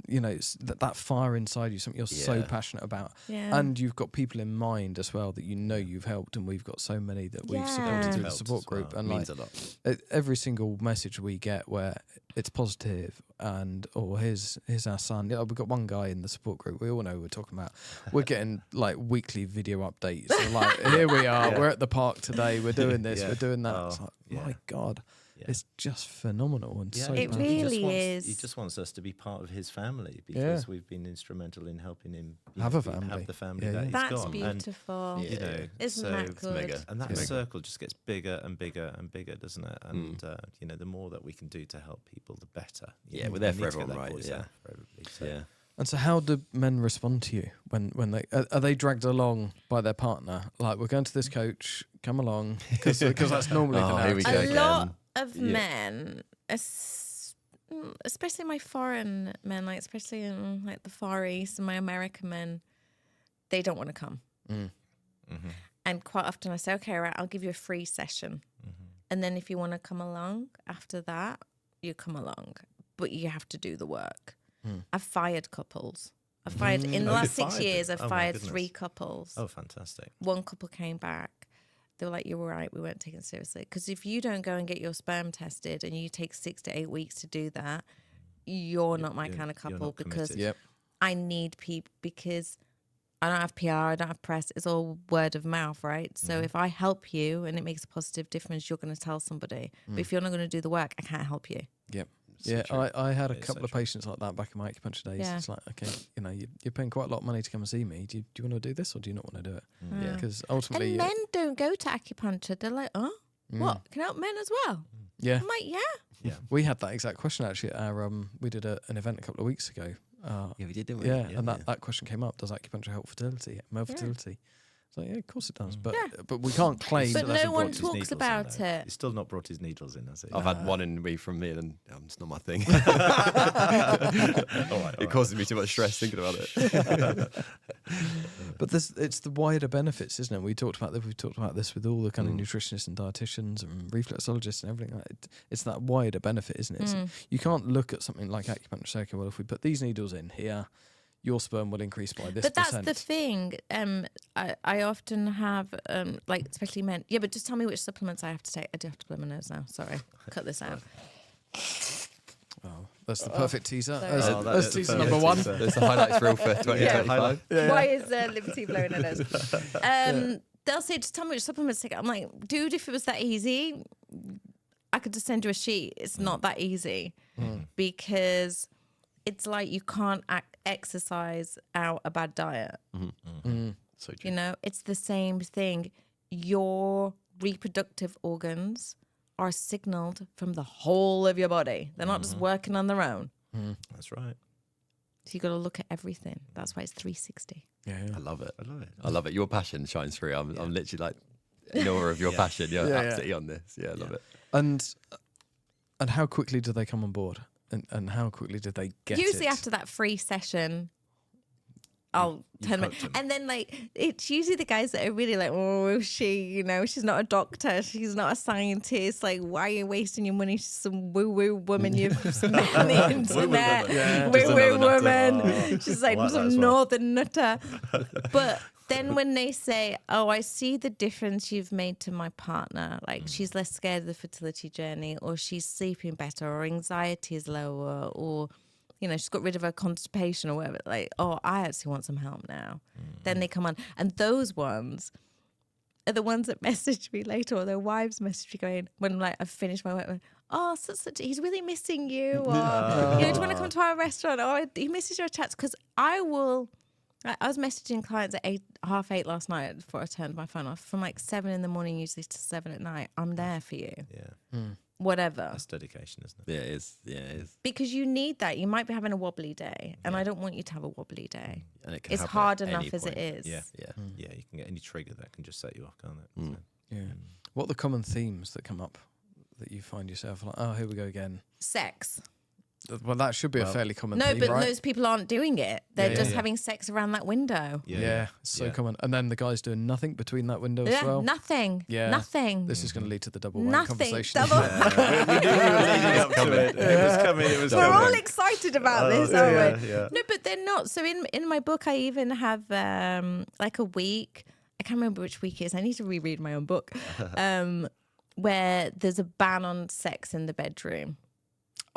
you know, it's that fire inside you, something you're so passionate about, and you've got people in mind as well that you know you've helped, and we've got so many that we've supported through the support group, and means like a lot. Every single message we get where it's positive, and here's our son. Yeah, we've got one guy in the support group. We all know who we're talking about. We're getting like weekly video updates. So, like, here we are. We're at the park today. We're doing this. We're doing that. It's like, my God. Yeah. It's just phenomenal and so it really is. He just wants us to be part of his family, because we've been instrumental in helping him have a family, have the family that he's got. That's beautiful. And, you know, isn't that good? Mega. And that circle just gets bigger and bigger and bigger, doesn't it? And you know, the more that we can do to help people, the better. We're there for everyone, right? For everybody, so. And so, how do men respond to you when they are they dragged along by their partner? Like, we're going to this coach, come along, because that's normally the narrative. Here we go a lot of men, especially my foreign men, like especially in like the Far East, and my American men, they don't want to come. And quite often I say, okay, right, I'll give you a free session, and then if you want to come along after that, you come along, but you have to do the work. I've fired couples. I've fired in the last 6 years. I've fired 3 couples. Oh, fantastic! One couple came back. They were like, "You were right. We weren't taking it seriously." Because if you don't go and get your sperm tested, and you take 6 to 8 weeks to do that, you're not my kind of couple. Because I need people. Because I don't have PR. I don't have press. It's all word of mouth, right? So if I help you and it makes a positive difference, you're going to tell somebody. But if you're not going to do the work, I can't help you. Yep. I had a couple of patients like that back in my acupuncture days. Yeah. It's like, okay, you know, you're paying quite a lot of money to come and see me. Do you want to do this, or do you not want to do it? Because ultimately, and men don't go to acupuncture. They're like, oh, what? Can I help men as well? Yeah. I'm like, yeah. We had that exact question actually at our we did an event a couple of weeks ago. We did, didn't we? Yeah, and that question came up: does acupuncture help fertility, male fertility? So yeah, of course it does, but we can't claim. But no one talks about it. He's still not brought his needles in, has he? I've had one in me from me, and it's not my thing. It causes me too much stress thinking about it. But it's the wider benefits, isn't it? We've talked about this with all the kind of nutritionists and dietitians and reflexologists and everything. It's that wider benefit, isn't it? You can't look at something like acupuncture and say, okay, well, if we put these needles in here, your sperm will increase by this But that's percent. the thing. I often have, like, especially men. Yeah, but just tell me which supplements I have to take. I do have to blow my nose now. Sorry. Cut this out. Oh, that's the perfect teaser. Sorry. That's teaser number one. There's the highlights reel for 2025. Why is Liberty blowing her nose? They'll say, just tell me which supplements to take. I'm like, dude, if it was that easy, I could just send you a sheet. It's not that easy because it's like you can't exercise out a bad diet. So true. You know, it's the same thing. Your reproductive organs are signaled from the whole of your body. They're not just working on their own. That's right. So you got to look at everything. That's why it's 360. Yeah. I love it. I love it. Your passion shines through. I'm literally like in awe of your passion. You're absolutely on this. Yeah, I love it. And how quickly do they come on board? And how quickly do they get Usually it? after that free session, I'll turn them. And then, like, it's usually the guys that are really like, oh, she's not a doctor. She's not a scientist. Like, why are you wasting your money? She's some woo-woo woman you've met on the internet. Woo-woo woman. She's like some northern nutter. But then when they say, oh, I see the difference you've made to my partner, like she's less scared of the fertility journey, or she's sleeping better, or anxiety is lower, or, you know, she's got rid of her constipation or whatever, like, oh, I actually want some help now. Then they come on. And those ones are the ones that message me later, or their wives message me going, when like I've finished my work, oh, he's really missing you, or, do you want to come to our restaurant? Or he misses your chats. Because I was messaging clients at 8:30 last night before I turned my phone off. From like 7 in the morning, usually to 7 at night. I'm there for you. Yeah. Whatever. That's dedication, isn't it? Yeah, it is. Yeah, it is. Because you need that. You might be having a wobbly day, and I don't want you to have a wobbly day. And it can It's happen hard at enough any as it point. is. Yeah. Yeah. Yeah, you can get any trigger that can just set you off, can't it? So, Yeah. What are the common themes that come up that you find yourself like, oh, here we go again? Sex. Well, that should be a fairly common No, theme, but right? those people aren't doing it. They're Yeah, just yeah. having sex around that window. Yeah, so Yeah. common. And then the guy's doing nothing between that window Yeah, as well. nothing. Yeah. Nothing. This is going to lead to the double wine Nothing. conversation. Double. we knew you were leading up to it. It was coming. It was We're coming. all excited about this, yeah, aren't we? yeah. No, but they're not. So in my book, I even have like a week. I can't remember which week it is. I need to reread my own book. Where there's a ban on sex in the bedroom.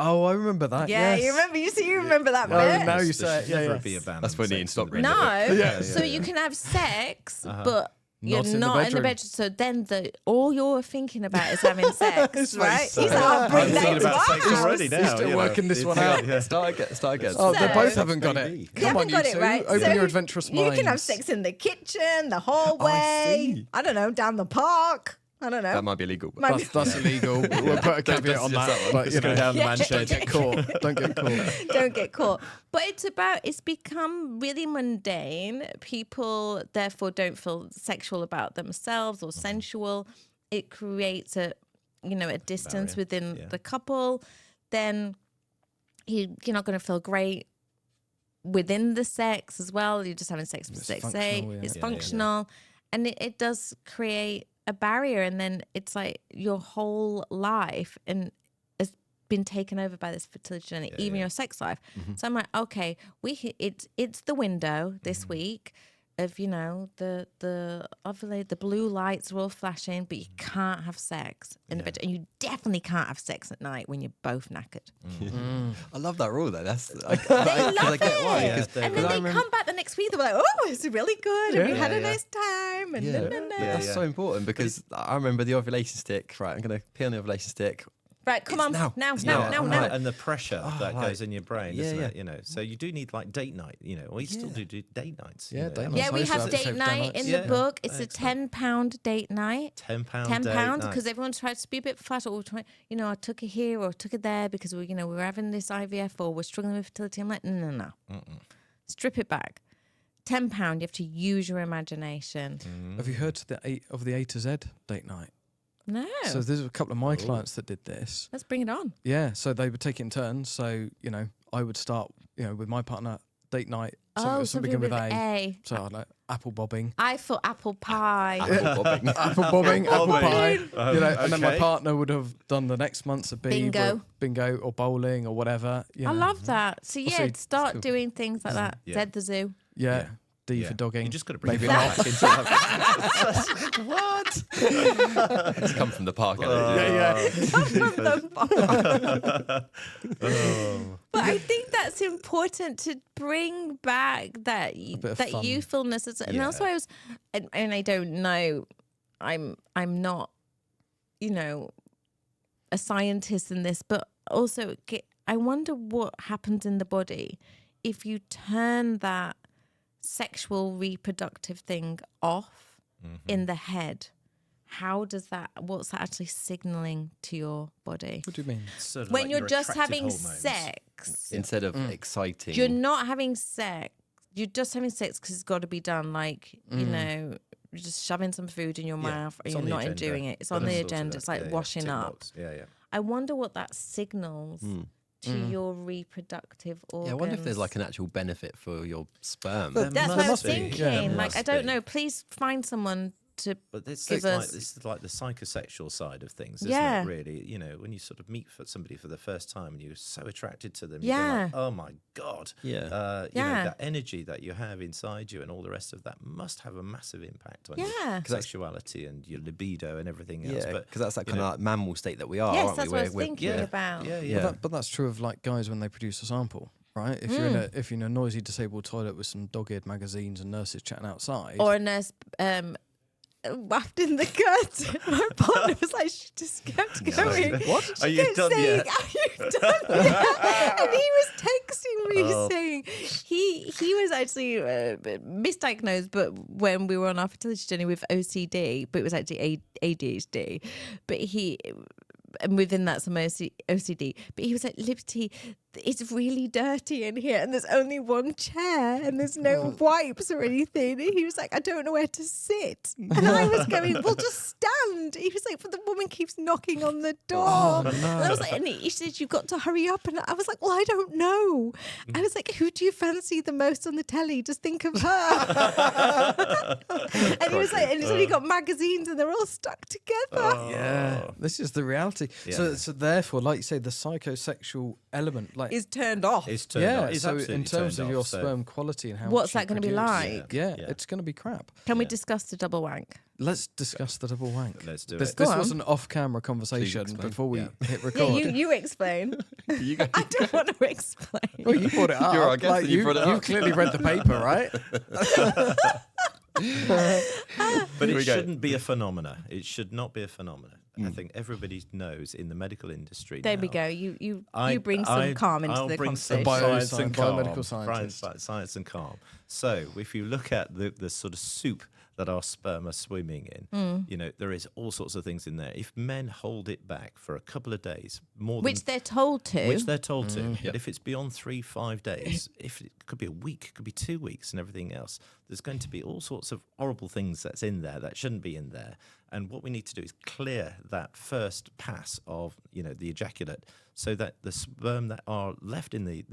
Oh, I remember that. Yeah, yes. you remember. You remember that Well, bit. now you There say it. should Yeah, never yeah. be a ban That's on when sex Ian stopped in reading the No, it. so you can have sex, but Not you're in the not in the bedroom. bedroom. So then all you're thinking about is having sex, right? so He's like, I'll bring I'm that thinking into about sex our house. already now. He's still you know. working this one out. Yeah. Start again. Oh, they So- both haven't got it. You Come haven't on, you got it two. right. Open So your adventurous minds. You can have sex in the kitchen, the hallway. see. I don't know, down the park. I don't know. That might be illegal. But That's illegal. We'll put a caveat on that. But, you Go know, down the Yeah. man don't shed. get caught. Don't get caught. Don't get caught. But it's become really mundane. People therefore don't feel sexual about themselves or sensual. It creates a distance Barrier. within Yeah. the couple. Then you're not going to feel great within the sex as well. You're just having sex for It's sex functional, sake. yeah. It's Yeah, yeah, functional. And it does create a barrier, and then it's like your whole life and has been taken over by this fertility journey, even your sex life. So I'm like, okay, it's the window this week of the blue lights are all flashing, but you can't have sex in the bedroom, and you definitely can't have sex at night when you're both knackered. I love that rule though. That's I love get why. it. 'cause- And 'cause then I they remember- come back the next week, they're like, oh, it's really good, and we had a Yeah. nice time, and Yeah, no. that's so important because I remember the ovulation stick. Right, I'm going to pee on the ovulation stick. Right, come on, now. Right, and the pressure that right. goes in your brain, Yeah, isn't yeah. it? You know, so you do need like date night. You know, or you still do date nights. Yeah, you know. date nights. Yeah, we I used to have have date date night nights. in Yeah. the book. It's Excellent. a £10 date night. £10 £10 date because night. everyone tries to be a bit flat, or I took it here or took it there because we're having this IVF or we're struggling with fertility. I'm like, no. Strip it back. £10. You have to use your imagination. Have you heard of the A to Z date night? No, So there's a couple of my clients that did this. let's bring it on. Yeah, so they would take it in turns. So, I would start, with my partner date night. Something begin with with A. A. So like apple bobbing. I thought apple pie. Apple bobbing. Apple bobbing, apple pie. And then my okay. partner would have done the next month's of B. Bingo or bowling or whatever. I love that. So yeah, Also, start cool. doing things like that. Yeah. Z the zoo. Yeah. D for dogging. You just got to bring Maybe it not. back into that. What? It's come from the park. But I think that's important to bring back that bit of that fun. youthfulness. And also, and I don't know, I'm not, a scientist in this, but also I wonder what happens in the body if you turn that sexual reproductive thing off in the head. What's that actually signaling to your body? What do you mean? Sort of When like you're your just attractive having hormones. sex, Instead of exciting. you're not having sex. You're just having sex because it's got to be done. Like, you're just shoving some food in your mouth and It's you're on the not agenda. enjoying it. It's Got on to the sort agenda. it It's out. like Yeah, washing tick up. box. Yeah. I wonder what that signals to your reproductive organs. Yeah, I wonder if there's like an actual benefit for your sperm. There That's what I was must be. thinking. Yeah, there like, must I don't be. know. Please find someone to But this give is like us. this is like the psychosexual side of things, isn't Yeah. it? Really, when you sort of meet somebody for the first time and you're so attracted to them, Yeah. you're like, oh my god, Yeah. Yeah. that energy that you have inside you and all the rest of that must have a massive impact on Yeah. your sexuality and your libido and everything else. Yeah, But because that's that kind of like mammal state that we are, Yes, aren't that's we? what I was We're- thinking about. yeah. But that's true of like guys when they produce a sample, right? If you're in a noisy disabled toilet with some dog-eared magazines and nurses chatting outside, Or a nurse whapped in the gut. My partner was like, she just kept going. What? She Are you kept done saying, yet? "Are you done yet?" And he was texting me saying he was actually misdiagnosed, but when we were on our fertility journey with OCD, but it was actually ADHD. But and within that some OCD. But he was like, Liberty, it's really dirty in here and there's only one chair and there's no wipes or anything. And he was like, I don't know where to sit. And I was going, well, just stand. He was like, but the woman keeps knocking on the door. And I was like, and he said, you've got to hurry up. And I was like, well, I don't know. I was like, who do you fancy the most on the telly? Just think of her. And he was like, and he's only got magazines and they're all stuck together. yeah, this is the reality. Yeah. So therefore, like you say, the psychosexual element, like Is turned off. It's turned off. It's so absolutely in terms turned of your off, so- sperm quality and how What's much that going to be produce, like? Yeah, Yeah. it's going to be crap. Can we discuss the double wank? Let's discuss the double wank. Let's do This it. Go was on. an off-camera conversation explain. before we hit Yeah, record. you explain. I don't want to explain. Well, you brought it up. You're our guest and you brought it you up. clearly read the paper, right? But it shouldn't be a phenomena. It should not be a phenomena. I think everybody knows in the medical industry. There now, we go. You I- bring some I- calm into I'll the bring some conversation. science and Biomedical calm. scientist. Science and calm. So if you look at the sort of soup that our sperm are swimming in, there is all sorts of things in there. If men hold it back for a couple of days, Which they're told to. which they're told to, but if it's beyond 3-5 days, if it could be a week, it could be 2 weeks, and everything else, there's going to be all sorts of horrible things that's in there that shouldn't be in there. And what we need to do is clear that first pass of the ejaculate, so that the sperm that are left in the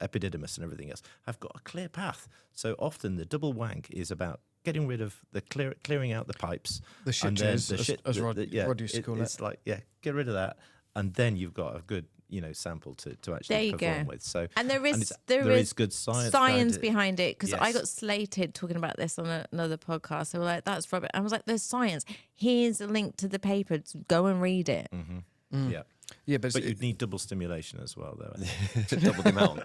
epididymis and everything else have got a clear path. So often the double wank is about getting rid of the clearing out the pipes, The shit and then juice, as Rod used to call It's it. like get rid of that, and then you've got a good sample to There actually you perform go. with. So And there is there is good science behind it, because I Yes. got slated talking about this on another podcast. They were like, "That's rubbish." I was like, "There's science. Here's a link to the paper. Go and read it." Yeah. Yeah, but, But you'd need double stimulation as well, though. Double the amount.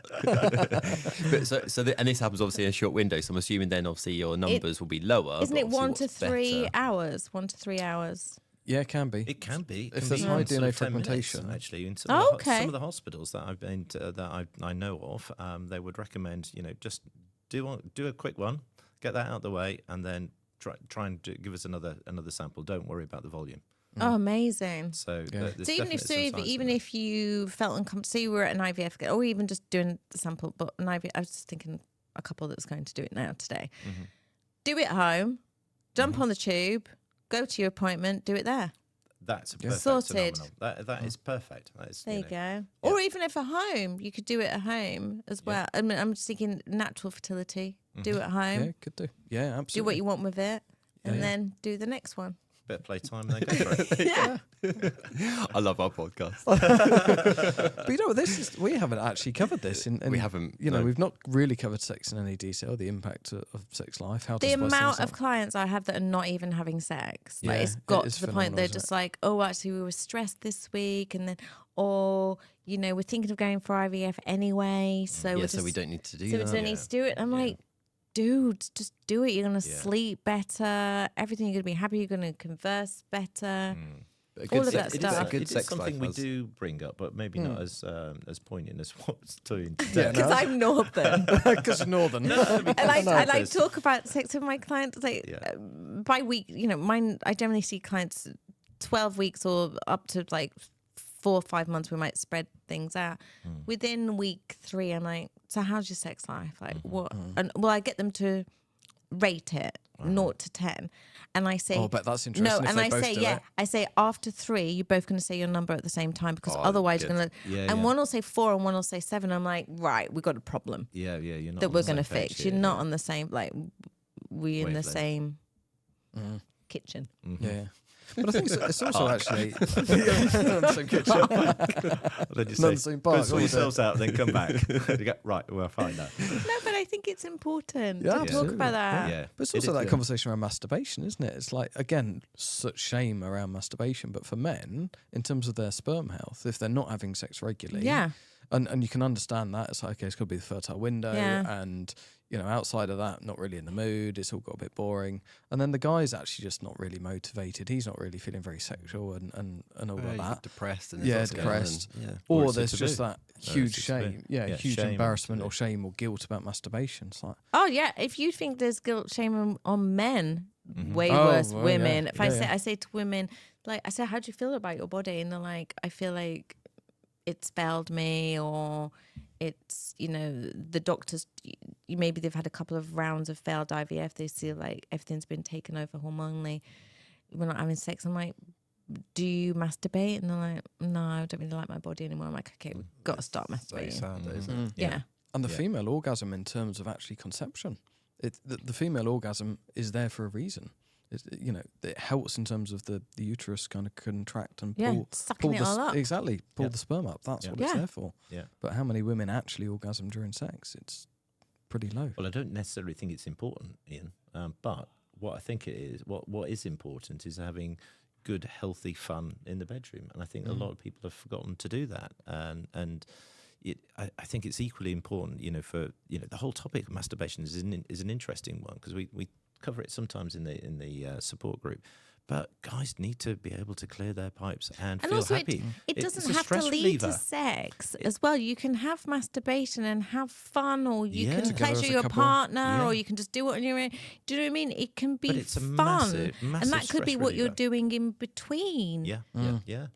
And this happens obviously in a short window. So I'm assuming then obviously your numbers will be lower. Isn't but it obviously 1 to what's 3 better- hours? 1 to 3 hours. yeah, it can be. It can be. It If can there's be high in sort DNA of 10 minutes, fragmentation. actually, in some, Oh, of the, okay. some of the hospitals that I've been to, that I know of, they would recommend just do a quick one, get that out of the way, and then try and give us another sample. Don't worry about the volume. Oh, amazing. So, there's So even if you felt uncomfortable, say you were at an IVF, or even just doing the sample, but an IVF, I was just thinking a couple that's going to do it now today. Do it home, jump on the tube, go to your appointment, do it there. That's a perfect Sorted. phenomenon. That is perfect. That is, There you know, go. yeah. Or even if at home, you could do it at home as well. I mean, I'm just thinking natural fertility. Do it at home. Yeah, could do. Yeah, absolutely. Do what you want with it, and Yeah. then do the next one. Bit of playtime and then go for it. Yeah. I love our podcast. But you know, we haven't actually covered this. We haven't, You know, no. we've not really covered sex in any detail, the impact of sex life, how to The spice things amount of up. clients I have that are not even having sex, like Yeah, it's it got is to the point phenomenal, they're isn't just it? like, oh, actually, we were stressed this week, and then, or you know, we're thinking of going for IVF anyway, so we're so we just, don't need to do so we that. don't need to do it. I'm like, dude, just do it. You're gonna sleep better. Everything, you're gonna be happy. You're gonna converse better. All of that It is stuff. A good it is sex something life we do bring up, but maybe not as poignant as what's doing Yeah, today. Because I'm northern, Because northern. and I like there's- talk about sex with my clients. Like by week, you know, mine. I generally see clients 12 weeks or up to like 4 or 5 months. We might spread things out. Within week 3, I'm like, so how's your sex life? Like what? And well, I get them to rate it 0 to 10, and I say, Oh, but that's interesting. no, if and they I both say, do yeah, it. I say after 3, you're both going to say your number at the same time, because otherwise you're going to. Yeah, and yeah. one will say 4 and one will say 7. I'm like, right, we've got a problem Yeah, you're not that on we're the going to same page fix. here, You're not yeah. on the same, like, we in the Wavelength. same kitchen. Yeah. But I think it's also actually on the same kitchen. Then you Not say, the same go park, and sort all yourselves out, then come back. You go, right, we'll find that. No, but I think it's important Yeah, to talk absolutely. about that. Yeah, But it's it also is, that yeah. conversation around masturbation, isn't it? It's like, again, such shame around masturbation. But for men, in terms of their sperm health, if they're not having sex regularly, Yeah. and you can understand that. It's like, okay, it's got to be the fertile window, Yeah. and you know, outside of that, not really in the mood. It's all got a bit boring. And then the guy's actually just not really motivated. He's not really feeling very sexual and all of You that. get depressed and Yeah, there's lots going on depressed. and- yeah. Or Or it's a there's just taboo. that Or it's huge a taboo. shame. Yeah, Yeah, huge shame or embarrassment or taboo. shame or guilt about masturbation. It's like, Oh yeah, if you think there's guilt, shame on men, way Oh, worse well, women. yeah. If Yeah, I say to women, like I say, how do you feel about your body? And they're like, I feel like it's failed me, or it's, you know, the doctors, maybe they've had a couple of rounds of failed IVF. They feel like everything's been taken over hormonally. We're not having sex. I'm like, do you masturbate? And they're like, no, I don't really like my body anymore. I'm like, okay, we've got to start Very masturbating. sad, though, isn't it? Yeah. and the female orgasm in terms of actually conception, the female orgasm is there for a reason. You know, it helps in terms of the uterus kind of contract and Yeah, pull sucking it all up. Exactly, pull Yep. the sperm up. That's Yep. what it's Yeah. there for. Yeah. But how many women actually orgasm during sex? It's pretty low. Well, I don't necessarily think it's important, Ian. But what I think it is, what is important is having good, healthy fun in the bedroom. And I think a lot of people have forgotten to do that. And I think it's equally important, you know, for, you know, the whole topic of masturbation is an interesting one, because we cover it sometimes in the support group. But guys need to be able to clear their pipes and feel also happy. it It's doesn't a have to stress lead to reliever. sex as well. You can have masturbation and have fun, or you Yeah. can Together pleasure as a your couple. partner, Yeah. or you can just do it on your own. Do you know what I mean? It can be But it's a fun, massive and that could be stress what you're reliever. doing in between. Yeah, yeah.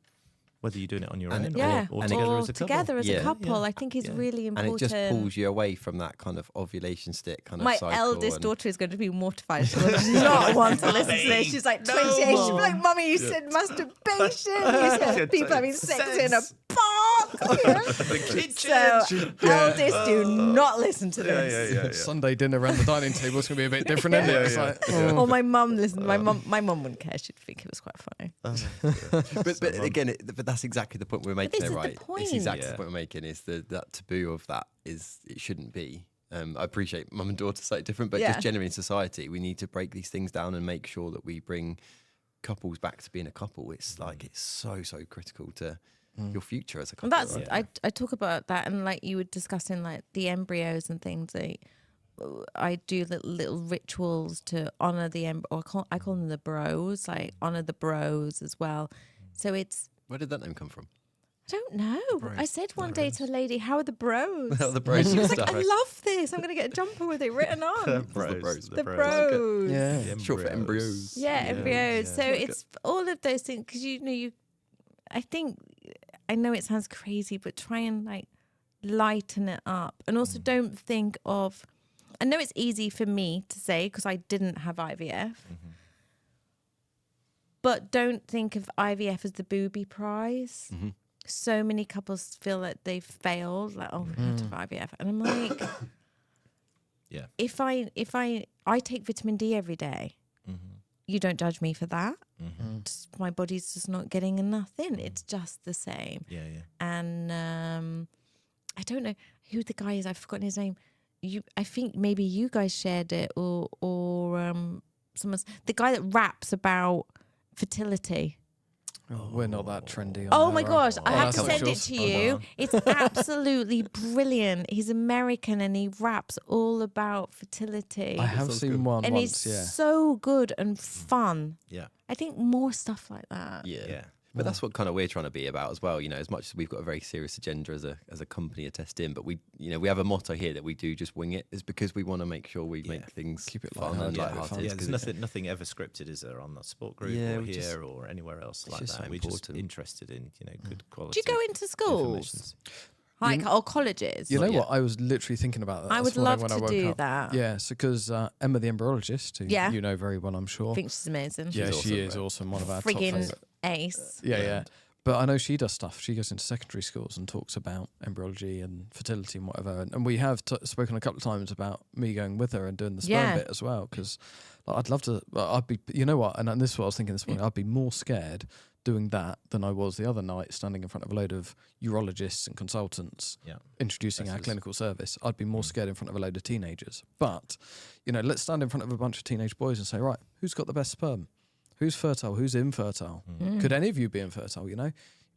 Whether you're doing it on your And- own Yeah, or together as a couple. together as Yeah. a couple. Yeah. I think is Yeah. really And important. it just pulls you away from that kind of ovulation stick kind of My cycle. eldest and- daughter is going to be mortified. She will not want to listen to this. She's like 28. She'll be like, Mummy, you said masturbation. You said people having sex in a park. The kitchen. So, eldest, do not listen to this. Sunday dinner around the dining table is going to be a bit different, isn't it? It's like, oh. Or my mum listened. My mum wouldn't care. She'd think it was quite funny. But again, but that's exactly the point we're making this there, is the right? point. It's exactly Yeah. the point we're making, is that taboo of that is, it shouldn't be. I appreciate mum and daughter slightly different, but Yeah. just generally in society, we need to break these things down and make sure that we bring couples back to being a couple. It's like, it's so critical to your future as a couple. And that's right? I talk about that, and like you were discussing like the embryos and things. Like I do little rituals to honor the embryo. I call them the bros. Like honor the bros as well. So it's, Where did that name come from? I don't know. I said one day to a lady, "How are the bros?" The bros She was like, stuff. "I love this. I'm gonna get a jumper with it written on." bros. The bros. Yeah. Short for embryos. Yeah, embryos. yeah. So it's all of those things, because I know it sounds crazy, but try and like lighten it up, and also don't think of. I know it's easy for me to say because I didn't have IVF, But don't think of IVF as the booby prize. Mm-hmm. So many couples feel that they've failed, like, oh, we have to have IVF. And I'm like, Yeah. if I take vitamin D every day, you don't judge me for that. Just, my body's just not getting enough in. It's just the same. Yeah, yeah. And I don't know who the guy is. I've forgotten his name. I think maybe you guys shared it, or someone's the guy that raps about fertility. Oh, we're not that trendy. Oh my gosh, I have that's to not send it yours. to you. It's absolutely brilliant. He's American and he raps all about fertility. I have seen one and once, it's so good and fun. Yeah. I think more stuff like that. Yeah. Yeah. But that's what kind of we're trying to be about as well. You know, as much as we've got a very serious agenda as a company at Test In, but we have a motto here that we do just wing it. Is because we want to make sure we make things Keep it fun and lighthearted. lighthearted. Yeah, there's nothing ever scripted, is there, on the sport group Yeah, or we here just- or anywhere else like just that? so We're just important. interested in, good quality. Do you go into schools? Like, or colleges? You know Not what? I was literally thinking about that. I this would morning love when I to woke do up. that. Yeah, so because Emma, the embryologist, who Yeah. you know very well, I'm sure. I think she's amazing. Yeah, She's she awesome, is right? awesome. One of our top Friggin' favourite. ace. Yeah. But I know she does stuff. She goes into secondary schools and talks about embryology and fertility and whatever. And we have spoken a couple of times about me going with her and doing the sperm Yeah. bit as well. Because I'd love to. I'd be. You know what? And this is what I was thinking this morning. I'd be more scared doing that than I was the other night, standing in front of a load of urologists and consultants, introducing our clinical service. I'd be more scared in front of a load of teenagers. But let's stand in front of a bunch of teenage boys and say, right, who's got the best sperm? Who's fertile? Who's infertile? Could any of you be infertile?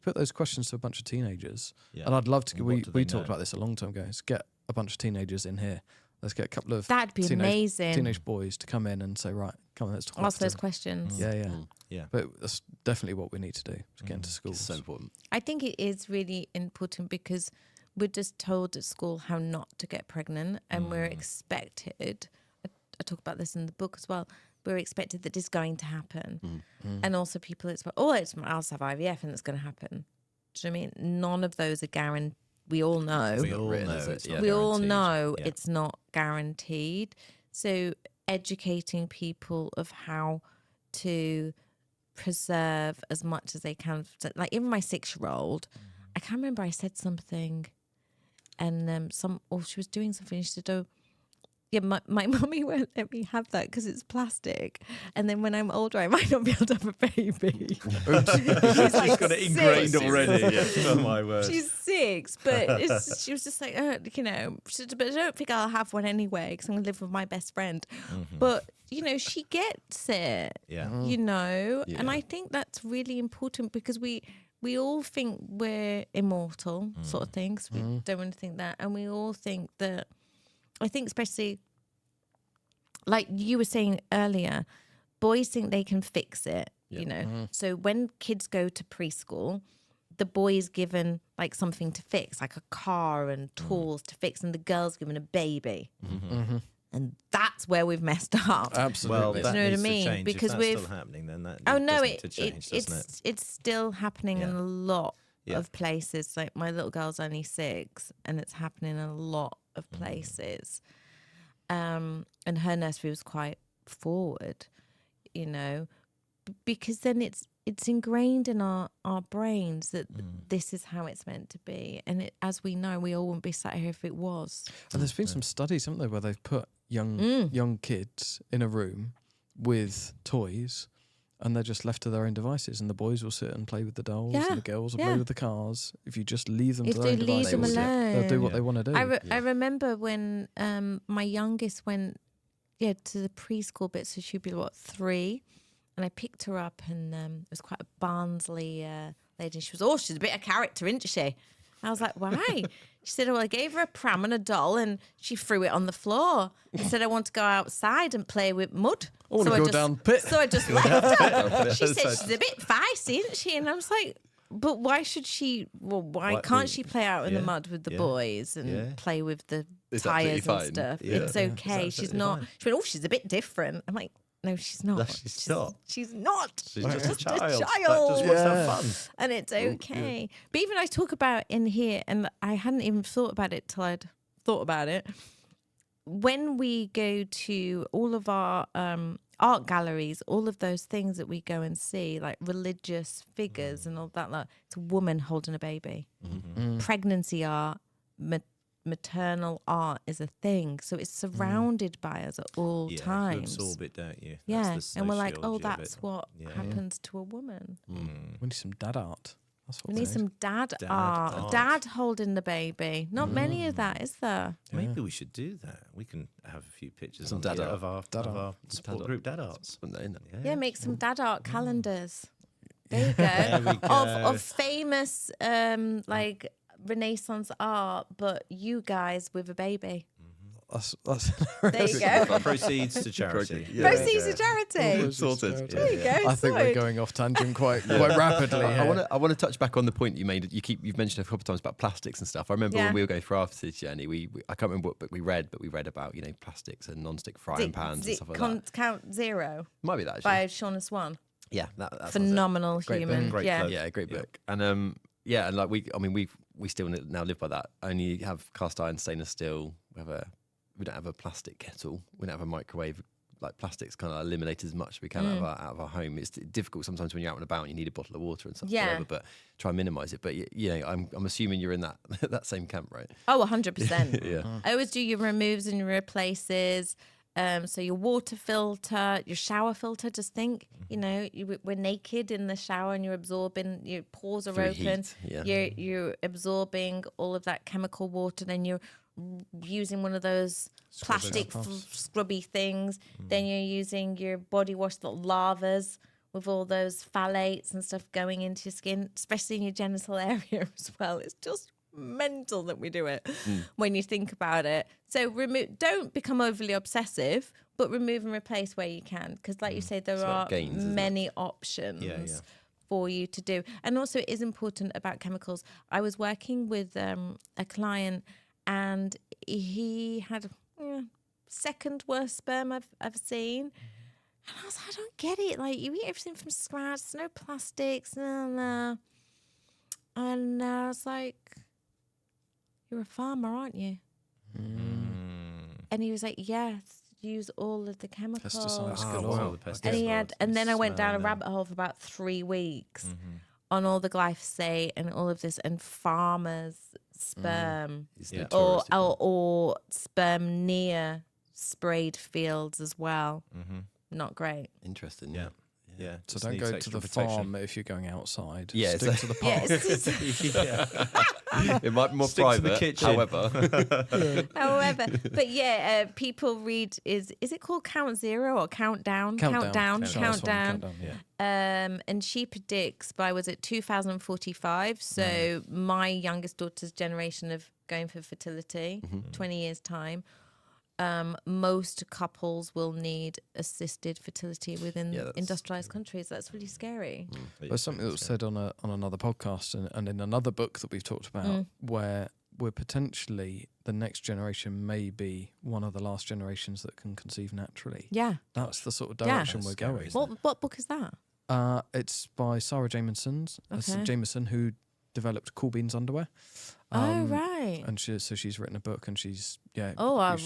Put those questions to a bunch of teenagers, and I'd love to. And We what do they talked know? about this a long time ago. Is get a bunch of teenagers in here. Let's get a couple of That'd be amazing. teenage boys to come in and say, right, come on, let's talk. Ask those fertility." questions. Yeah. Yeah. But that's definitely what we need to do to get into schools. It's so important. I think it is really important because we're just told at school how not to get pregnant, and we're expected. I talk about this in the book as well. We're expected that it's going to happen, and also people I'll have IVF and it's going to happen. Do you know what I mean? None of those are guaranteed. We all know. We all written, know is it? it's Yeah. not We all guaranteed. know Yeah. it's not guaranteed. So educating people of how to preserve as much as they can. Like even my 6-year-old, I can't remember. I said something, and she was doing something. She said, "Oh, yeah, my mummy won't let me have that because it's plastic. And then when I'm older, I might not be able to have a baby." She's like got it ingrained 6. already. Oh my word. She's 6, but she was just like, she said, but I don't think I'll have one anyway because I'm going to live with my best friend. But, she gets it, Yeah. and I think that's really important because we all think we're immortal sort of things. We don't want to think that. And we all think that, I think especially, like you were saying earlier, boys think they can fix it, So when kids go to preschool, the boy is given like something to fix, like a car and tools to fix, and the girl's given a baby. And that's where we've messed up. Absolutely. Well, Do that you know what I needs mean? to change. Because if that's still happening, then that needs to change, doesn't it? it's still happening in a lot Yeah. of places. Like my little girl's only 6, and it's happening in a lot of places. And her nursery was quite forward, because then it's ingrained in our brains that this is how it's meant to be. And as we know, we all wouldn't be sat here if it was. And there's been some studies, haven't there, where they've put young kids in a room with toys, and they're just left to their own devices, and the boys will sit and play with the dolls, Yeah, and the girls will yeah. play with the cars. If you just leave them If to their they own leave devices, them alone. they'll do what they want to do. I remember when my youngest went to the preschool bit, so she'd be 3, and I picked her up, and it was quite a Barnsley lady. She was, she's a bit of character, isn't she? I was like, why? She said, well, I gave her a pram and a doll, and she threw it on the floor and said, I want to go outside and play with mud. I want to go down pit. So I just left her. She said she's a bit feisty, isn't she? And I was like, but why should she? Well, why can't she play out in the mud with the boys and play with the It's tires absolutely and fine. stuff? Yeah. It's okay. It's She's absolutely not. fine. She went, she's a bit different. I'm like, no, she's not. No, she's not. She's not. She's just a child. That just child. wants to have fun. And it's okay. But even I talk about in here, and I hadn't even thought about it till I'd thought about it. When we go to all of our art galleries, all of those things that we go and see, like religious figures and all that. Like, it's a woman holding a baby. Pregnancy art, maternal art is a thing. So it's surrounded by us at all times. You absorb it, don't you? Yeah, That's the and we're like, sociology oh, of that's it. what happens to a woman. We need some dad art. That's what We need some dad art. Dad holding the baby. Not many of that, is there? Maybe we should do that. We can have a few pictures Some on dad here art. of our support group dad arts. Yeah, make some dad art calendars. There you go. There we go. Of famous like Renaissance art, but you guys with a baby. That's There you go. Proceeds to charity. Proceeds to charity. Sorted. There you go. I think we're going off tangent quite rapidly. I want to touch back on the point you made. You've mentioned a couple of times about plastics and stuff. I remember when we were going through our Fertility journey, we I can't remember what book we read, but we read about plastics and non-stick frying pans and stuff like that. Count Zero Might be that actually. by Shone Swan. Yeah, that Phenomenal Great human. book. Yeah. Great book. And and like we still now live by that. Only have cast iron, stainless steel. We don't have a plastic kettle. We don't have a microwave. Like plastic's kind of eliminated as much as we can out of our home. It's difficult sometimes when you're out and about and you need a bottle of water and stuff. Whatever, but try and minimise it. But I'm assuming you're in that that same camp, right? Oh, 100%. Yeah. I always do your removes and your replaces. So your water filter, your shower filter. Just think, we're naked in the shower and you're absorbing. Your pores are Through open. heat, yeah. You're absorbing all of that chemical water. Then you're using one of those plastic scrubby things. Then you're using your body wash, the lavas with all those phthalates and stuff going into your skin, especially in your genital area as well. It's just mental that we do it when you think about it. So don't become overly obsessive, but remove and replace where you can, because like you say, there are many options for you to do. And also it is important about chemicals. I was working with a client and he had second worst sperm I've seen. And I was like, I don't get it. Like, you eat everything from scratch, there's no plastics, no. And I was like, you're a farmer, aren't you? And he was like, yes, use all of the chemicals. And then I went down a rabbit hole for about 3 weeks on all the glyphosate and all of this, and farmers' sperm or sperm near sprayed fields as well. Not great. Interesting. Yeah. So don't go to the farm if you're going outside. Yeah, stick to the park. It might be more Stick to the private, kitchen. however. But people read, is it called Count Zero or Countdown? Countdown. And she predicts by, was it 2045? So my youngest daughter's generation of going for fertility, 20 years time. Most couples will need assisted fertility within industrialized countries. That's really scary. There's something that was said on another podcast and in another book that we've talked about, where we're potentially, the next generation may be one of the last generations that can conceive naturally. Yeah. That's the sort of direction we're going. What book is that? It's by Sarah Jameson, who developed Cool Beans underwear. Oh, right. And she's written a book, and she's I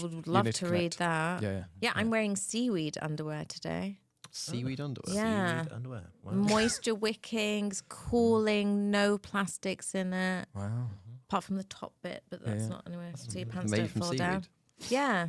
would love to read that. Yeah. I'm wearing seaweed underwear today. Seaweed underwear. Yeah. Seaweed underwear. Wow. Moisture wickings, cooling, no plastics in it. Wow. Apart from the top bit, but that's not anywhere. So your pants Made don't from fall seaweed. down. Yeah.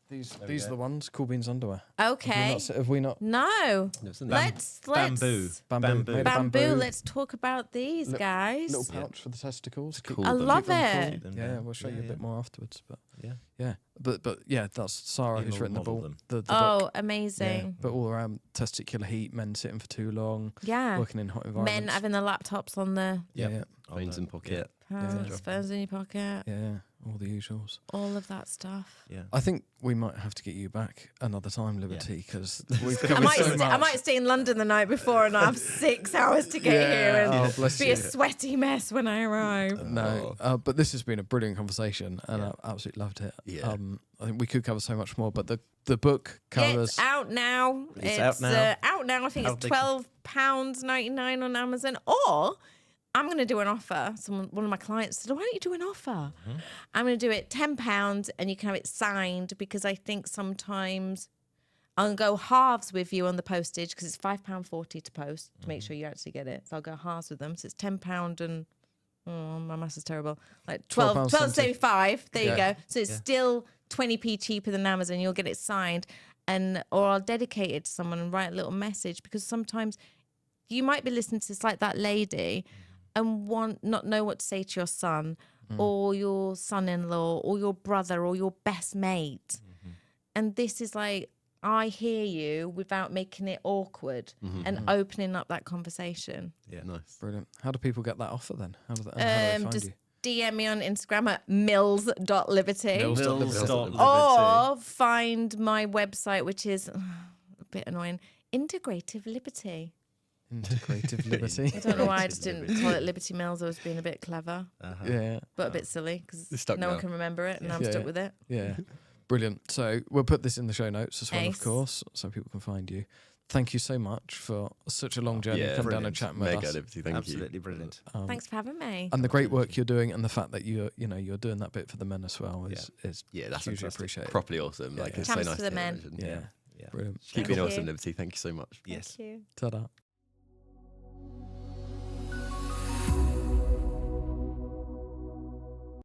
These are the ones, Cool Beans underwear. Okay. Have we not? No. Bamboo. Bamboo. Bamboo. Let's talk about these guys. Little pouch for the testicles. Cool. I love it. Yeah, we'll show you a bit more afterwards. But yeah. But that's Sarah who's written the book. Oh, amazing. Yeah, but all around testicular heat, men sitting for too long, working in hot environments. Men having the laptops on the Phones in pocket. phones in your pocket. Yeah, all the usuals. All of that stuff. Yeah. I think we might have to get you back another time, Liberty, because we've I covered might, so much. I might stay in London the night before and I have 6 hours to get here and bless be you. a sweaty mess when I arrive. No, but this has been a brilliant conversation, and I absolutely loved it. Yeah. I think we could cover so much more, but the book covers. It's out now. It's out now. Out now. I think it's £12.99 on Amazon. Or I'm going to do an offer. One of my clients said, why don't you do an offer? I'm going to do it £10 and you can have it signed, because I think sometimes I'll go halves with you on the postage because it's £5.40 to post to make sure you actually get it. So I'll go halves with them. So it's £10 and my maths is terrible. Like 12.75. There you go. So it's still 20p cheaper than Amazon. You'll get it signed, or I'll dedicate it to someone and write a little message, because sometimes you might be listening to this like that lady and not know what to say to your son or your son-in-law or your brother or your best mate. And this is like, I hear you without making it awkward and opening up that conversation. Yeah, nice. Brilliant. How do people get that offer then? How do they find just you? DM me on Instagram at mills.liberty. Mills.liberty. Or find my website, which is a bit annoying, Integrative Liberty. Integrative Liberty. I don't know why I just didn't call it Liberty Mills. I was being a bit clever, but a bit silly because no one can remember it, and I'm stuck with it. Yeah. Brilliant. So we'll put this in the show notes as well, of course, so people can find you. Thank you so much for such a long journey. Come down and chat with us. Liberty, thank Absolutely you. brilliant. Thanks for having me. And the great work you're doing, and the fact that you're doing that bit for the men as well is that's hugely fantastic. appreciated. Properly awesome. Like it's so Champs nice for the to men. hear. Yeah. Brilliant. Keep being awesome, Liberty. Thank you so much. Yes. Thank you. Ta-da.